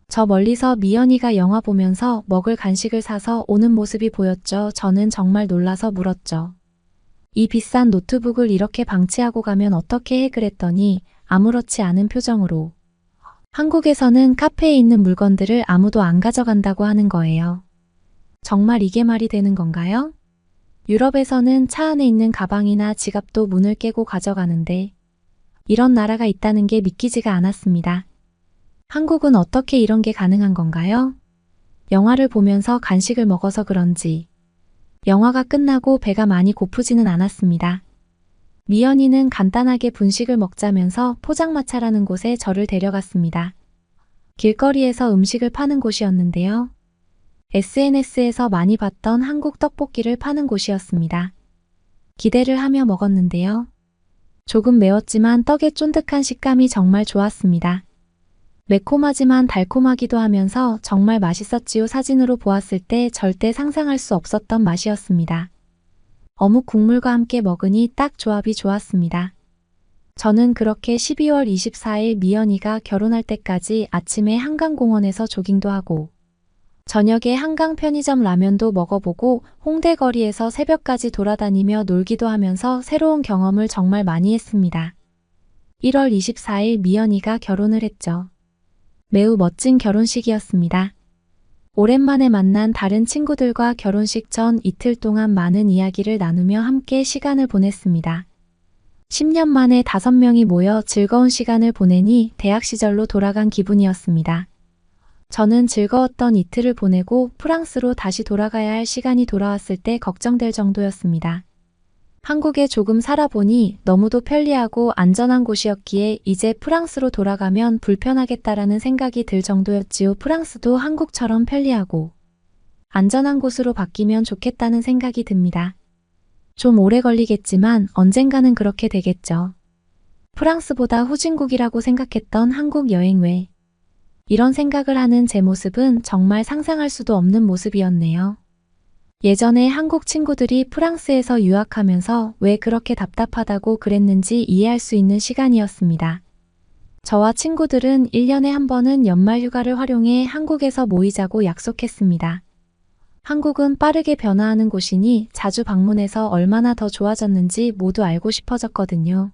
저 멀리서 미연이가 영화 보면서 먹을 간식을 사서 오는 모습이 보였죠. 저는 정말 놀라서 물었죠. 이 비싼 노트북을 이렇게 방치하고 가면 어떻게 해? 그랬더니 아무렇지 않은 표정으로 한국에서는 카페에 있는 물건들을 아무도 안 가져간다고 하는 거예요. 정말 이게 말이 되는 건가요? 유럽에서는 차 안에 있는 가방이나 지갑도 문을 깨고 가져가는데 이런 나라가 있다는 게 믿기지가 않았습니다. 한국은 어떻게 이런 게 가능한 건가요? 영화를 보면서 간식을 먹어서 그런지 영화가 끝나고 배가 많이 고프지는 않았습니다. 미연이는 간단하게 분식을 먹자면서 포장마차라는 곳에 저를 데려갔습니다. 길거리에서 음식을 파는 곳이었는데요. SNS에서 많이 봤던 한국 떡볶이를 파는 곳이었습니다. 기대를 하며 먹었는데요. 조금 매웠지만 떡의 쫀득한 식감이 정말 좋았습니다. 매콤하지만 달콤하기도 하면서 정말 맛있었지요. 사진으로 보았을 때 절대 상상할 수 없었던 맛이었습니다. 어묵 국물과 함께 먹으니 딱 조합이 좋았습니다. 저는 그렇게 12월 24일 미연이가 결혼할 때까지 아침에 한강공원에서 조깅도 하고 저녁에 한강 편의점 라면도 먹어보고 홍대 거리에서 새벽까지 돌아다니며 놀기도 하면서 새로운 경험을 정말 많이 했습니다. 1월 24일 미연이가 결혼을 했죠. 매우 멋진 결혼식이었습니다. 오랜만에 만난 다른 친구들과 결혼식 전 이틀 동안 많은 이야기를 나누며 함께 시간을 보냈습니다. 10년 만에 5명이 모여 즐거운 시간을 보내니 대학 시절로 돌아간 기분이었습니다. 저는 즐거웠던 이틀을 보내고 프랑스로 다시 돌아가야 할 시간이 돌아왔을 때 걱정될 정도였습니다. 한국에 조금 살아보니 너무도 편리하고 안전한 곳이었기에 이제 프랑스로 돌아가면 불편하겠다라는 생각이 들 정도였지요. 프랑스도 한국처럼 편리하고 안전한 곳으로 바뀌면 좋겠다는 생각이 듭니다. 좀 오래 걸리겠지만 언젠가는 그렇게 되겠죠. 프랑스보다 후진국이라고 생각했던 한국 여행 외 이런 생각을 하는 제 모습은 정말 상상할 수도 없는 모습이었네요. 예전에 한국 친구들이 프랑스에서 유학하면서 왜 그렇게 답답하다고 그랬는지 이해할 수 있는 시간이었습니다. 저와 친구들은 1년에 한 번은 연말 휴가를 활용해 한국에서 모이자고 약속했습니다. 한국은 빠르게 변화하는 곳이니 자주 방문해서 얼마나 더 좋아졌는지 모두 알고 싶어졌거든요.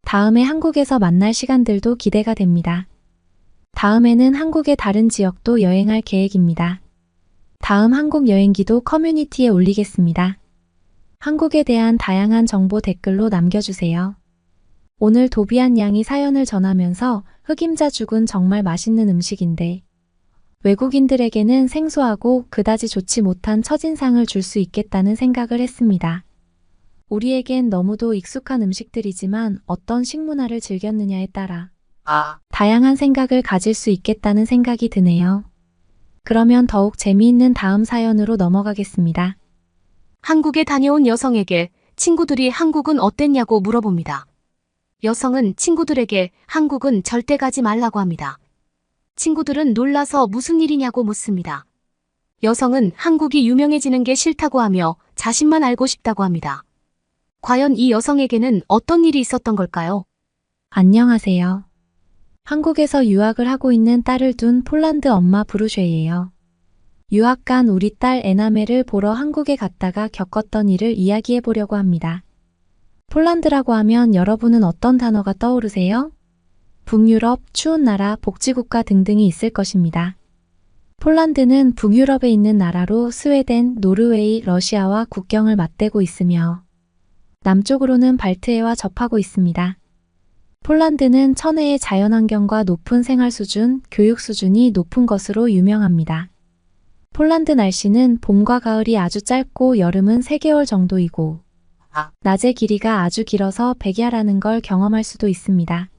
다음에 한국에서 만날 시간들도 기대가 됩니다. 다음에는 한국의 다른 지역도 여행할 계획입니다. 다음 한국 여행기도 커뮤니티에 올리겠습니다. 한국에 대한 다양한 정보 댓글로 남겨주세요. 오늘 도비안 양이 사연을 전하면서 흑임자죽은 정말 맛있는 음식인데 외국인들에게는 생소하고 그다지 좋지 못한 첫인상을 줄 수 있겠다는 생각을 했습니다. 우리에겐 너무도 익숙한 음식들이지만 어떤 식문화를 즐겼느냐에 따라 다양한 생각을 가질 수 있겠다는 생각이 드네요. 그러면 더욱 재미있는 다음 사연으로 넘어가겠습니다. 한국에 다녀온 여성에게 친구들이 한국은 어땠냐고 물어봅니다. 여성은 친구들에게 한국은 절대 가지 말라고 합니다. 친구들은 놀라서 무슨 일이냐고 묻습니다. 여성은 한국이 유명해지는 게 싫다고 하며 자신만 알고 싶다고 합니다. 과연 이 여성에게는 어떤 일이 있었던 걸까요? 안녕하세요. 한국에서 유학을 하고 있는 딸을 둔 폴란드 엄마 브루쉐예요. 유학 간 우리 딸 에나멜을 보러 한국에 갔다가 겪었던 일을 이야기해 보려고 합니다. 폴란드라고 하면 여러분은 어떤 단어가 떠오르세요? 북유럽, 추운 나라, 복지국가 등등이 있을 것입니다. 폴란드는 북유럽에 있는 나라로 스웨덴, 노르웨이, 러시아와 국경을 맞대고 있으며 남쪽으로는 발트해와 접하고 있습니다. 폴란드는 천혜의 자연환경과 높은 생활 수준, 교육 수준이 높은 것으로 유명합니다. 폴란드 날씨는 봄과 가을이 아주 짧고 여름은 3개월 정도이고 낮의 길이가 아주 길어서 백야라는 걸 경험할 수도 있습니다.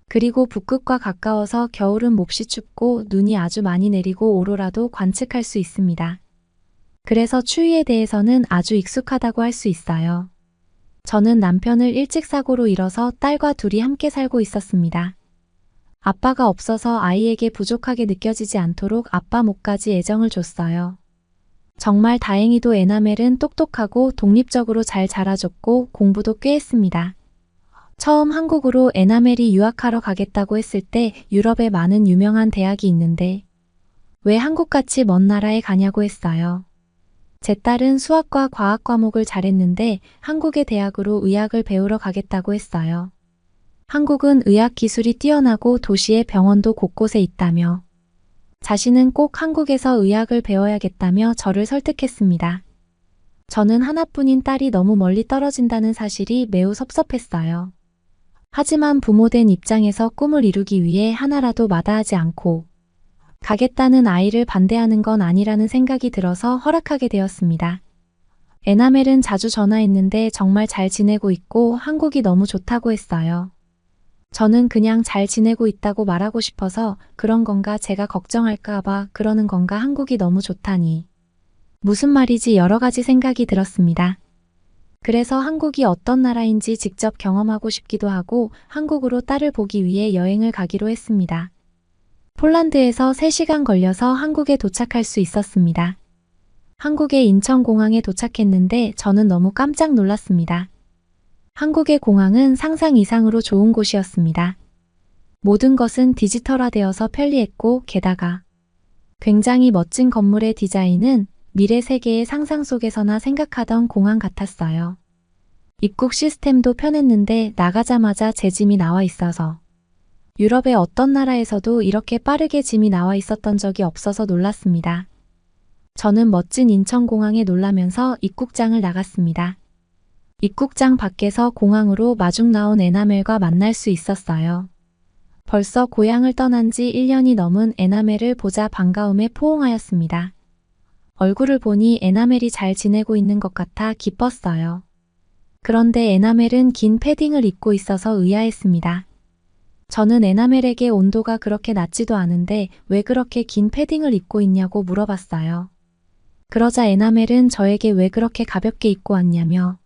그리고 북극과 가까워서 겨울은 몹시 춥고 눈이 아주 많이 내리고 오로라도 관측할 수 있습니다. 그래서 추위에 대해서는 아주 익숙하다고 할 수 있어요. 저는 남편을 일찍 사고로 잃어서 딸과 둘이 함께 살고 있었습니다. 아빠가 없어서 아이에게 부족하게 느껴지지 않도록 아빠 목까지 애정을 줬어요. 정말 다행히도 에나멜은 똑똑하고 독립적으로 잘 자라줬고 공부도 꽤 했습니다. 처음 한국으로 에나멜이 유학하러 가겠다고 했을 때 유럽에 많은 유명한 대학이 있는데 왜 한국같이 먼 나라에 가냐고 했어요. 제 딸은 수학과 과학 과목을 잘했는데 한국의 대학으로 의학을 배우러 가겠다고 했어요. 한국은 의학 기술이 뛰어나고 도시에 병원도 곳곳에 있다며 자신은 꼭 한국에서 의학을 배워야겠다며 저를 설득했습니다. 저는 하나뿐인 딸이 너무 멀리 떨어진다는 사실이 매우 섭섭했어요. 하지만 부모된 입장에서 꿈을 이루기 위해 하나라도 마다하지 않고 가겠다는 아이를 반대하는 건 아니라는 생각이 들어서 허락하게 되었습니다. 에나멜은 자주 전화했는데 정말 잘 지내고 있고 한국이 너무 좋다고 했어요. 저는 그냥 잘 지내고 있다고 말하고 싶어서 그런 건가 제가 걱정할까 봐 그러는 건가 한국이 너무 좋다니. 무슨 말이지 여러 가지 생각이 들었습니다. 그래서 한국이 어떤 나라인지 직접 경험하고 싶기도 하고 한국으로 딸을 보기 위해 여행을 가기로 했습니다. 폴란드에서 3시간 걸려서 한국에 도착할 수 있었습니다. 한국의 인천공항에 도착했는데 저는 너무 깜짝 놀랐습니다. 한국의 공항은 상상 이상으로 좋은 곳이었습니다. 모든 것은 디지털화되어서 편리했고 게다가 굉장히 멋진 건물의 디자인은 미래 세계의 상상 속에서나 생각하던 공항 같았어요. 입국 시스템도 편했는데 나가자마자 제 짐이 나와 있어서 유럽의 어떤 나라에서도 이렇게 빠르게 짐이 나와 있었던 적이 없어서 놀랐습니다. 저는 멋진 인천공항에 놀라면서 입국장을 나갔습니다. 입국장 밖에서 공항으로 마중 나온 에나멜과 만날 수 있었어요. 벌써 고향을 떠난 지 1년이 넘은 에나멜을 보자 반가움에 포옹하였습니다. 얼굴을 보니 에나멜이 잘 지내고 있는 것 같아 기뻤어요. 그런데 에나멜은 긴 패딩을 입고 있어서 의아했습니다. 저는 에나멜에게 온도가 그렇게 낮지도 않은데 왜 그렇게 긴 패딩을 입고 있냐고 물어봤어요. 그러자 에나멜은 저에게 왜 그렇게 가볍게 입고 왔냐며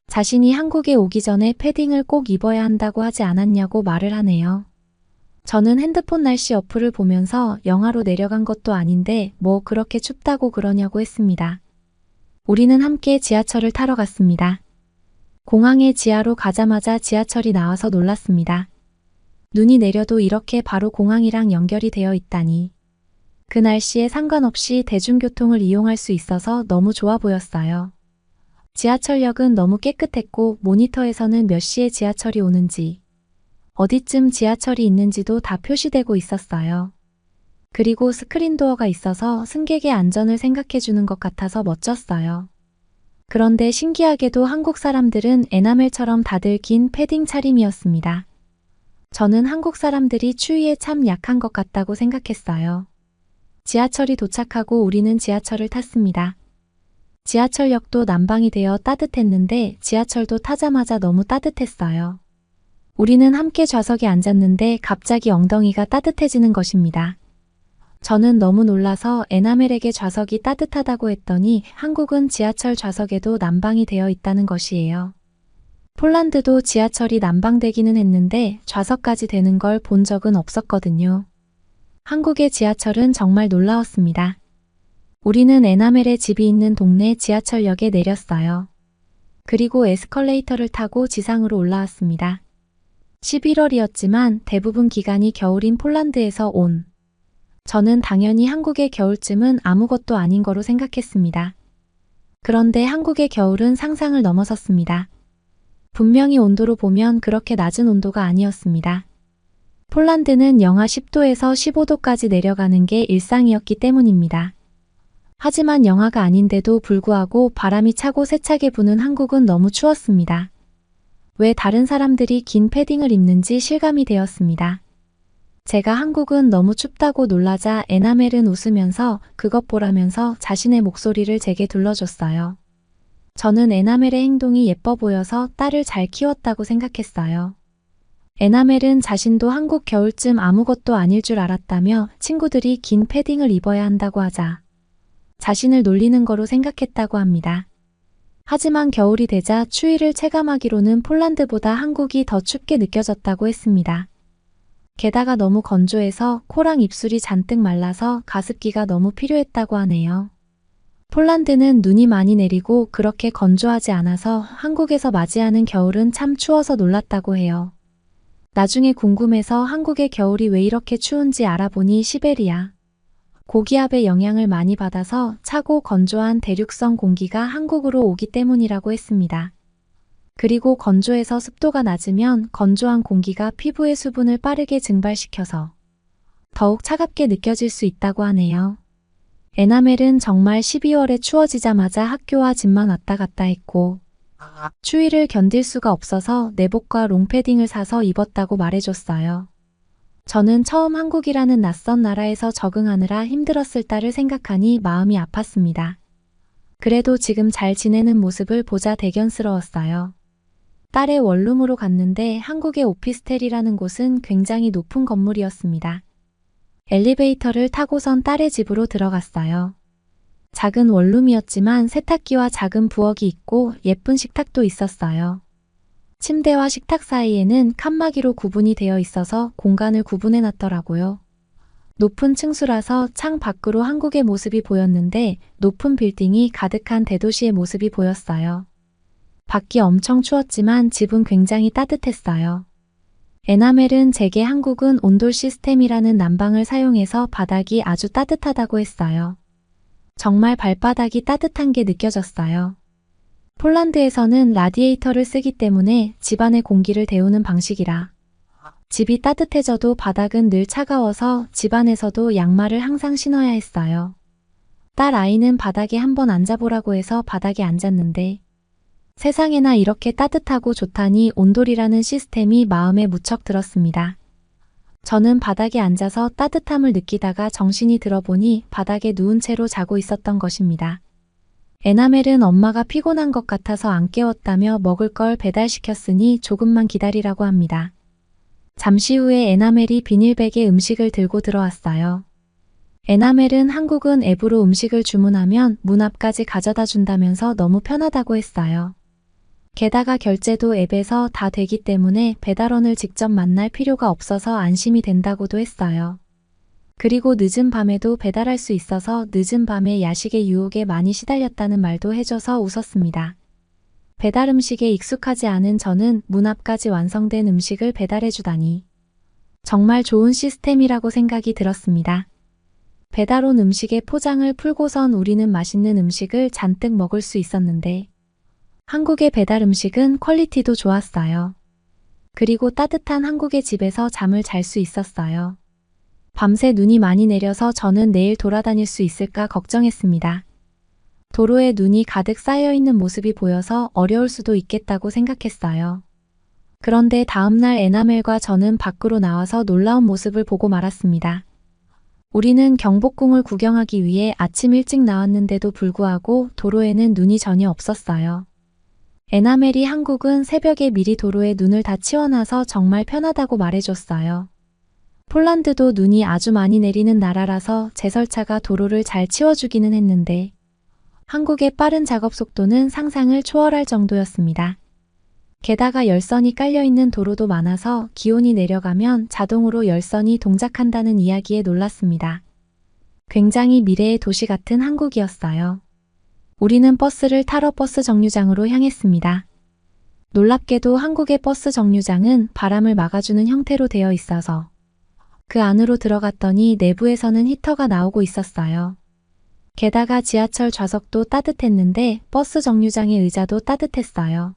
자신이 한국에 오기 전에 패딩을 꼭 입어야 한다고 하지 않았냐고 말을 하네요. 저는 핸드폰 날씨 어플을 보면서 영하로 내려간 것도 아닌데 뭐 그렇게 춥다고 그러냐고 했습니다. 우리는 함께 지하철을 타러 갔습니다. 공항에 지하로 가자마자 지하철이 나와서 놀랐습니다. 눈이 내려도 이렇게 바로 공항이랑 연결이 되어 있다니. 그 날씨에 상관없이 대중교통을 이용할 수 있어서 너무 좋아 보였어요. 지하철역은 너무 깨끗했고 모니터에서는 몇 시에 지하철이 오는지, 어디쯤 지하철이 있는지도 다 표시되고 있었어요. 그리고 스크린도어가 있어서 승객의 안전을 생각해 주는 것 같아서 멋졌어요. 그런데 신기하게도 한국 사람들은 에나멜처럼 다들 긴 패딩 차림이었습니다. 저는 한국 사람들이 추위에 참 약한 것 같다고 생각했어요. 지하철이 도착하고 우리는 지하철을 탔습니다. 지하철역도 난방이 되어 따뜻했는데 지하철도 타자마자 너무 따뜻했어요. 우리는 함께 좌석에 앉았는데 갑자기 엉덩이가 따뜻해지는 것입니다. 저는 너무 놀라서 에나멜에게 좌석이 따뜻하다고 했더니 한국은 지하철 좌석에도 난방이 되어 있다는 것이에요. 폴란드도 지하철이 난방되기는 했는데 좌석까지 되는 걸 본 적은 없었거든요. 한국의 지하철은 정말 놀라웠습니다. 우리는 에나멜의 집이 있는 동네 지하철역에 내렸어요. 그리고 에스컬레이터를 타고 지상으로 올라왔습니다. 11월이었지만 대부분 기간이 겨울인 폴란드에서 온 저는 당연히 한국의 겨울쯤은 아무것도 아닌 거로 생각했습니다. 그런데 한국의 겨울은 상상을 넘어섰습니다. 분명히 온도로 보면 그렇게 낮은 온도가 아니었습니다. 폴란드는 영하 10도에서 15도까지 내려가는 게 일상이었기 때문입니다. 하지만 영하가 아닌데도 불구하고 바람이 차고 세차게 부는 한국은 너무 추웠습니다. 왜 다른 사람들이 긴 패딩을 입는지 실감이 되었습니다. 제가 한국은 너무 춥다고 놀라자 에나멜은 웃으면서 그것 보라면서 자신의 목소리를 제게 둘러줬어요. 저는 에나멜의 행동이 예뻐 보여서 딸을 잘 키웠다고 생각했어요. 에나멜은 자신도 한국 겨울쯤 아무것도 아닐 줄 알았다며 친구들이 긴 패딩을 입어야 한다고 하자 자신을 놀리는 거로 생각했다고 합니다. 하지만 겨울이 되자 추위를 체감하기로는 폴란드보다 한국이 더 춥게 느껴졌다고 했습니다. 게다가 너무 건조해서 코랑 입술이 잔뜩 말라서 가습기가 너무 필요했다고 하네요. 폴란드는 눈이 많이 내리고 그렇게 건조하지 않아서 한국에서 맞이하는 겨울은 참 추워서 놀랐다고 해요. 나중에 궁금해서 한국의 겨울이 왜 이렇게 추운지 알아보니 시베리아 고기압의 영향을 많이 받아서 차고 건조한 대륙성 공기가 한국으로 오기 때문이라고 했습니다. 그리고 건조해서 습도가 낮으면 건조한 공기가 피부의 수분을 빠르게 증발시켜서 더욱 차갑게 느껴질 수 있다고 하네요. 에나멜은 정말 12월에 추워지자마자 학교와 집만 왔다 갔다 했고 추위를 견딜 수가 없어서 내복과 롱패딩을 사서 입었다고 말해줬어요. 저는 처음 한국이라는 낯선 나라에서 적응하느라 힘들었을 딸을 생각하니 마음이 아팠습니다. 그래도 지금 잘 지내는 모습을 보자 대견스러웠어요. 딸의 원룸으로 갔는데 한국의 오피스텔이라는 곳은 굉장히 높은 건물이었습니다. 엘리베이터를 타고선 딸의 집으로 들어갔어요. 작은 원룸이었지만 세탁기와 작은 부엌이 있고 예쁜 식탁도 있었어요. 침대와 식탁 사이에는 칸막이로 구분이 되어 있어서 공간을 구분해 놨더라고요. 높은 층수라서 창 밖으로 한국의 모습이 보였는데 높은 빌딩이 가득한 대도시의 모습이 보였어요. 밖이 엄청 추웠지만 집은 굉장히 따뜻했어요. 에나멜은 제게 한국은 온돌 시스템이라는 난방을 사용해서 바닥이 아주 따뜻하다고 했어요. 정말 발바닥이 따뜻한 게 느껴졌어요. 폴란드에서는 라디에이터를 쓰기 때문에 집안의 공기를 데우는 방식이라 집이 따뜻해져도 바닥은 늘 차가워서 집안에서도 양말을 항상 신어야 했어요. 딸 아이는 바닥에 한번 앉아보라고 해서 바닥에 앉았는데 세상에나 이렇게 따뜻하고 좋다니 온돌이라는 시스템이 마음에 무척 들었습니다. 저는 바닥에 앉아서 따뜻함을 느끼다가 정신이 들어보니 바닥에 누운 채로 자고 있었던 것입니다. 에나멜은 엄마가 피곤한 것 같아서 안 깨웠다며 먹을 걸 배달시켰으니 조금만 기다리라고 합니다. 잠시 후에 에나멜이 비닐백에 음식을 들고 들어왔어요. 에나멜은 한국은 앱으로 음식을 주문하면 문 앞까지 가져다 준다면서 너무 편하다고 했어요. 게다가 결제도 앱에서 다 되기 때문에 배달원을 직접 만날 필요가 없어서 안심이 된다고도 했어요. 그리고 늦은 밤에도 배달할 수 있어서 늦은 밤에 야식의 유혹에 많이 시달렸다는 말도 해줘서 웃었습니다. 배달 음식에 익숙하지 않은 저는 문 앞까지 완성된 음식을 배달해주다니 정말 좋은 시스템이라고 생각이 들었습니다. 배달 온 음식의 포장을 풀고선 우리는 맛있는 음식을 잔뜩 먹을 수 있었는데 한국의 배달 음식은 퀄리티도 좋았어요. 그리고 따뜻한 한국의 집에서 잠을 잘 수 있었어요. 밤새 눈이 많이 내려서 저는 내일 돌아다닐 수 있을까 걱정했습니다. 도로에 눈이 가득 쌓여 있는 모습이 보여서 어려울 수도 있겠다고 생각했어요. 그런데 다음날 에나멜과 저는 밖으로 나와서 놀라운 모습을 보고 말았습니다. 우리는 경복궁을 구경하기 위해 아침 일찍 나왔는데도 불구하고 도로에는 눈이 전혀 없었어요. 에나멜이 한국은 새벽에 미리 도로에 눈을 다 치워놔서 정말 편하다고 말해줬어요. 폴란드도 눈이 아주 많이 내리는 나라라서 제설차가 도로를 잘 치워주기는 했는데 한국의 빠른 작업 속도는 상상을 초월할 정도였습니다. 게다가 열선이 깔려있는 도로도 많아서 기온이 내려가면 자동으로 열선이 동작한다는 이야기에 놀랐습니다. 굉장히 미래의 도시 같은 한국이었어요. 우리는 버스를 타러 버스 정류장으로 향했습니다. 놀랍게도 한국의 버스 정류장은 바람을 막아주는 형태로 되어 있어서 그 안으로 들어갔더니 내부에서는 히터가 나오고 있었어요. 게다가 지하철 좌석도 따뜻했는데 버스 정류장의 의자도 따뜻했어요.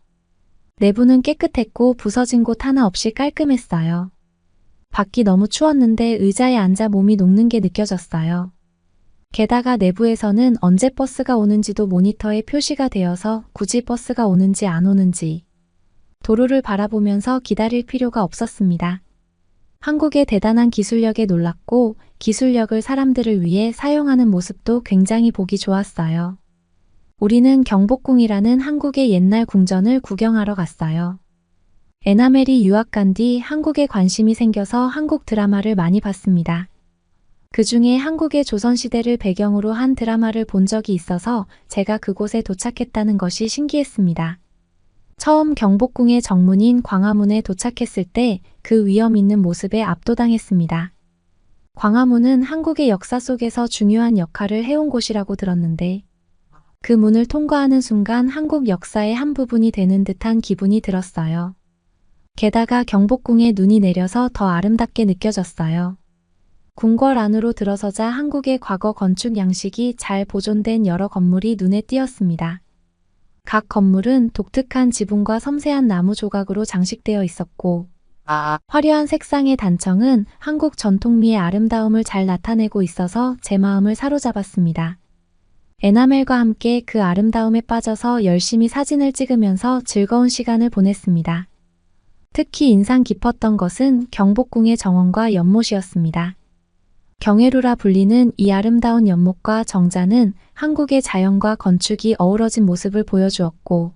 내부는 깨끗했고 부서진 곳 하나 없이 깔끔했어요. 밖이 너무 추웠는데 의자에 앉아 몸이 녹는 게 느껴졌어요. 게다가 내부에서는 언제 버스가 오는지도 모니터에 표시가 되어서 굳이 버스가 오는지 안 오는지 도로를 바라보면서 기다릴 필요가 없었습니다. 한국의 대단한 기술력에 놀랐고 기술력을 사람들을 위해 사용하는 모습도 굉장히 보기 좋았어요. 우리는 경복궁이라는 한국의 옛날 궁전을 구경하러 갔어요. 에나멜이 유학 간 뒤 한국에 관심이 생겨서 한국 드라마를 많이 봤습니다. 그 중에 한국의 조선시대를 배경으로 한 드라마를 본 적이 있어서 제가 그곳에 도착했다는 것이 신기했습니다. 처음 경복궁의 정문인 광화문에 도착했을 때 그 위험 있는 모습에 압도당했습니다. 광화문은 한국의 역사 속에서 중요한 역할을 해온 곳이라고 들었는데 그 문을 통과하는 순간 한국 역사의 한 부분이 되는 듯한 기분이 들었어요. 게다가 경복궁에 눈이 내려서 더 아름답게 느껴졌어요. 궁궐 안으로 들어서자 한국의 과거 건축 양식이 잘 보존된 여러 건물이 눈에 띄었습니다. 각 건물은 독특한 지붕과 섬세한 나무 조각으로 장식되어 있었고 화려한 색상의 단청은 한국 전통미의 아름다움을 잘 나타내고 있어서 제 마음을 사로잡았습니다. 에나멜과 함께 그 아름다움에 빠져서 열심히 사진을 찍으면서 즐거운 시간을 보냈습니다. 특히 인상 깊었던 것은 경복궁의 정원과 연못이었습니다. 경회루라 불리는 이 아름다운 연못과 정자는 한국의 자연과 건축이 어우러진 모습을 보여주었고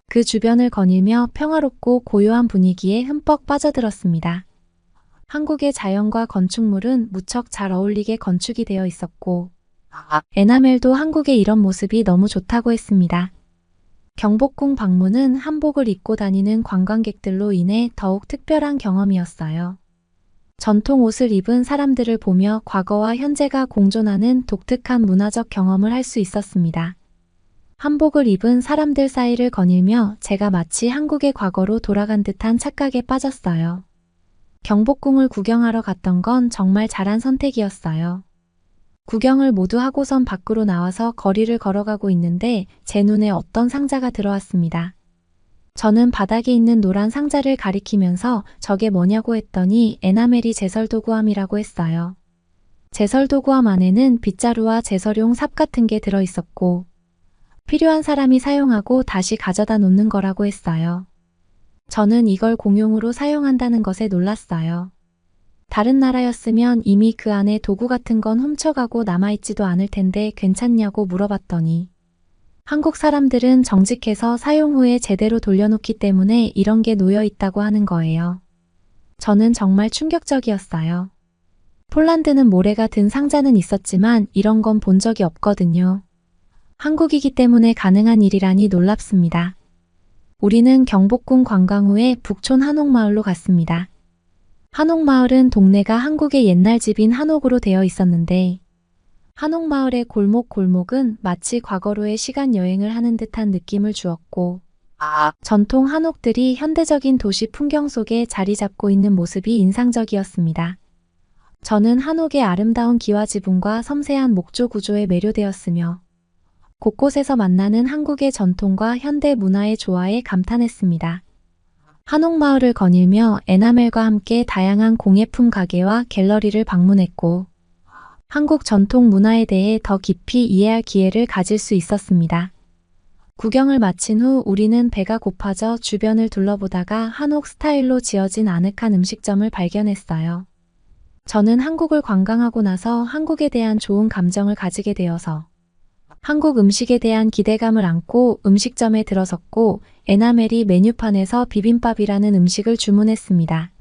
그 주변을 거닐며 평화롭고 고요한 분위기에 흠뻑 빠져들었습니다. 한국의 자연과 건축물은 무척 잘 어울리게 건축이 되어 있었고 에나멜도 한국의 이런 모습이 너무 좋다고 했습니다. 경복궁 방문은 한복을 입고 다니는 관광객들로 인해 더욱 특별한 경험이었어요. 전통 옷을 입은 사람들을 보며 과거와 현재가 공존하는 독특한 문화적 경험을 할 수 있었습니다. 한복을 입은 사람들 사이를 거닐며 제가 마치 한국의 과거로 돌아간 듯한 착각에 빠졌어요. 경복궁을 구경하러 갔던 건 정말 잘한 선택이었어요. 구경을 모두 하고선 밖으로 나와서 거리를 걸어가고 있는데 제 눈에 어떤 상자가 들어왔습니다. 저는 바닥에 있는 노란 상자를 가리키면서 저게 뭐냐고 했더니 에나멜이 제설도구함이라고 했어요. 제설도구함 안에는 빗자루와 제설용 삽 같은 게 들어있었고 필요한 사람이 사용하고 다시 가져다 놓는 거라고 했어요. 저는 이걸 공용으로 사용한다는 것에 놀랐어요. 다른 나라였으면 이미 그 안에 도구 같은 건 훔쳐가고 남아있지도 않을 텐데 괜찮냐고 물어봤더니 한국 사람들은 정직해서 사용 후에 제대로 돌려놓기 때문에 이런 게 놓여 있다고 하는 거예요. 저는 정말 충격적이었어요. 폴란드는 모래가 든 상자는 있었지만 이런 건 본 적이 없거든요. 한국이기 때문에 가능한 일이라니 놀랍습니다. 우리는 경복궁 관광 후에 북촌 한옥마을로 갔습니다. 한옥마을은 동네가 한국의 옛날 집인 한옥으로 되어 있었는데 한옥마을의 골목골목은 마치 과거로의 시간 여행을 하는 듯한 느낌을 주었고 전통 한옥들이 현대적인 도시 풍경 속에 자리 잡고 있는 모습이 인상적이었습니다. 저는 한옥의 아름다운 기와 지붕과 섬세한 목조 구조에 매료되었으며 곳곳에서 만나는 한국의 전통과 현대 문화의 조화에 감탄했습니다. 한옥마을을 거닐며 에나멜과 함께 다양한 공예품 가게와 갤러리를 방문했고 한국 전통 문화에 대해 더 깊이 이해할 기회를 가질 수 있었습니다. 구경을 마친 후 우리는 배가 고파져 주변을 둘러보다가 한옥 스타일로 지어진 아늑한 음식점을 발견했어요. 저는 한국을 관광하고 나서 한국에 대한 좋은 감정을 가지게 되어서 한국 음식에 대한 기대감을 안고 음식점에 들어섰고 에나멜이 메뉴판에서 비빔밥이라는 음식을 주문했습니다.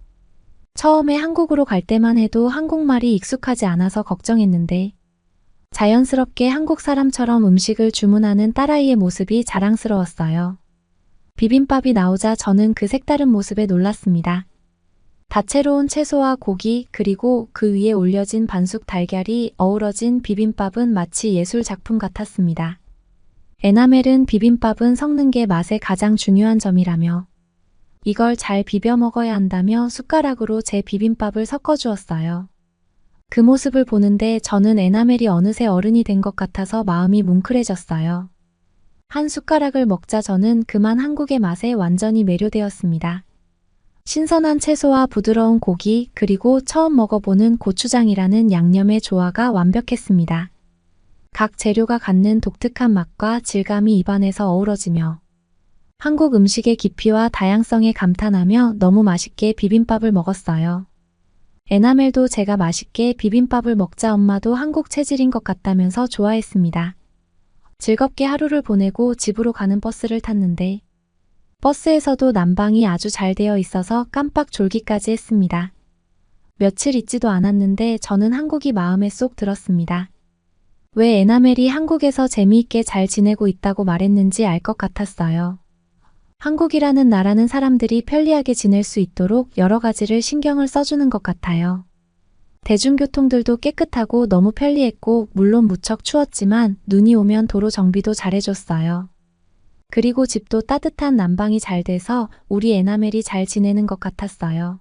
처음에 한국으로 갈 때만 해도 한국말이 익숙하지 않아서 걱정했는데 자연스럽게 한국 사람처럼 음식을 주문하는 딸아이의 모습이 자랑스러웠어요. 비빔밥이 나오자 저는 그 색다른 모습에 놀랐습니다. 다채로운 채소와 고기 그리고 그 위에 올려진 반숙 달걀이 어우러진 비빔밥은 마치 예술 작품 같았습니다. 에나멜은 비빔밥은 섞는 게 맛의 가장 중요한 점이라며 이걸 잘 비벼 먹어야 한다며 숟가락으로 제 비빔밥을 섞어주었어요. 그 모습을 보는데 저는 에나멜이 어느새 어른이 된 것 같아서 마음이 뭉클해졌어요. 한 숟가락을 먹자 저는 그만 한국의 맛에 완전히 매료되었습니다. 신선한 채소와 부드러운 고기 그리고 처음 먹어보는 고추장이라는 양념의 조화가 완벽했습니다. 각 재료가 갖는 독특한 맛과 질감이 입안에서 어우러지며 한국 음식의 깊이와 다양성에 감탄하며 너무 맛있게 비빔밥을 먹었어요. 에나멜도 제가 맛있게 비빔밥을 먹자 엄마도 한국 체질인 것 같다면서 좋아했습니다. 즐겁게 하루를 보내고 집으로 가는 버스를 탔는데 버스에서도 난방이 아주 잘 되어 있어서 깜빡 졸기까지 했습니다. 며칠 있지도 않았는데 저는 한국이 마음에 쏙 들었습니다. 왜 에나멜이 한국에서 재미있게 잘 지내고 있다고 말했는지 알 것 같았어요. 한국이라는 나라는 사람들이 편리하게 지낼 수 있도록 여러 가지를 신경을 써주는 것 같아요. 대중교통들도 깨끗하고 너무 편리했고 물론 무척 추웠지만 눈이 오면 도로 정비도 잘해줬어요. 그리고 집도 따뜻한 난방이 잘 돼서 우리 에나멜이 잘 지내는 것 같았어요.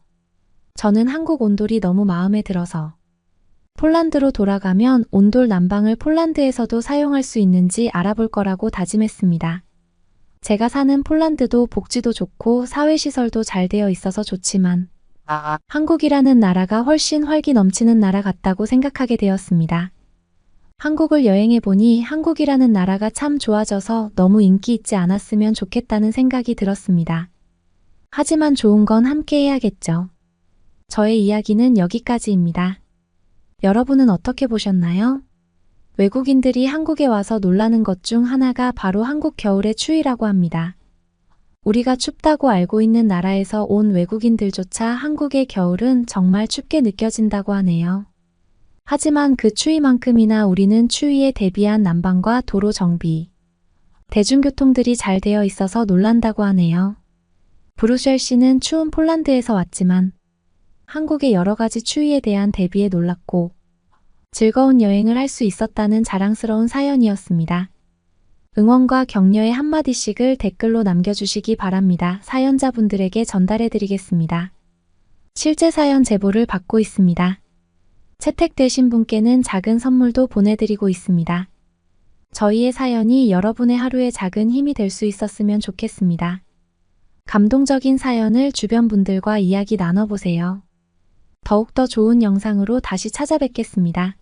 저는 한국 온돌이 너무 마음에 들어서 폴란드로 돌아가면 온돌 난방을 폴란드에서도 사용할 수 있는지 알아볼 거라고 다짐했습니다. 제가 사는 폴란드도 복지도 좋고 사회시설도 잘 되어 있어서 좋지만 한국이라는 나라가 훨씬 활기 넘치는 나라 같다고 생각하게 되었습니다. 한국을 여행해보니 한국이라는 나라가 참 좋아져서 너무 인기 있지 않았으면 좋겠다는 생각이 들었습니다. 하지만 좋은 건 함께 해야겠죠. 저의 이야기는 여기까지입니다. 여러분은 어떻게 보셨나요? 외국인들이 한국에 와서 놀라는 것 중 하나가 바로 한국 겨울의 추위라고 합니다. 우리가 춥다고 알고 있는 나라에서 온 외국인들조차 한국의 겨울은 정말 춥게 느껴진다고 하네요. 하지만 그 추위만큼이나 우리는 추위에 대비한 난방과 도로 정비, 대중교통들이 잘 되어 있어서 놀란다고 하네요. 브루셀 씨는 추운 폴란드에서 왔지만 한국의 여러 가지 추위에 대한 대비에 놀랐고 즐거운 여행을 할 수 있었다는 자랑스러운 사연이었습니다. 응원과 격려의 한마디씩을 댓글로 남겨주시기 바랍니다. 사연자분들에게 전달해드리겠습니다. 실제 사연 제보를 받고 있습니다. 채택되신 분께는 작은 선물도 보내드리고 있습니다. 저희의 사연이 여러분의 하루에 작은 힘이 될 수 있었으면 좋겠습니다. 감동적인 사연을 주변 분들과 이야기 나눠보세요. 더욱더 좋은 영상으로 다시 찾아뵙겠습니다.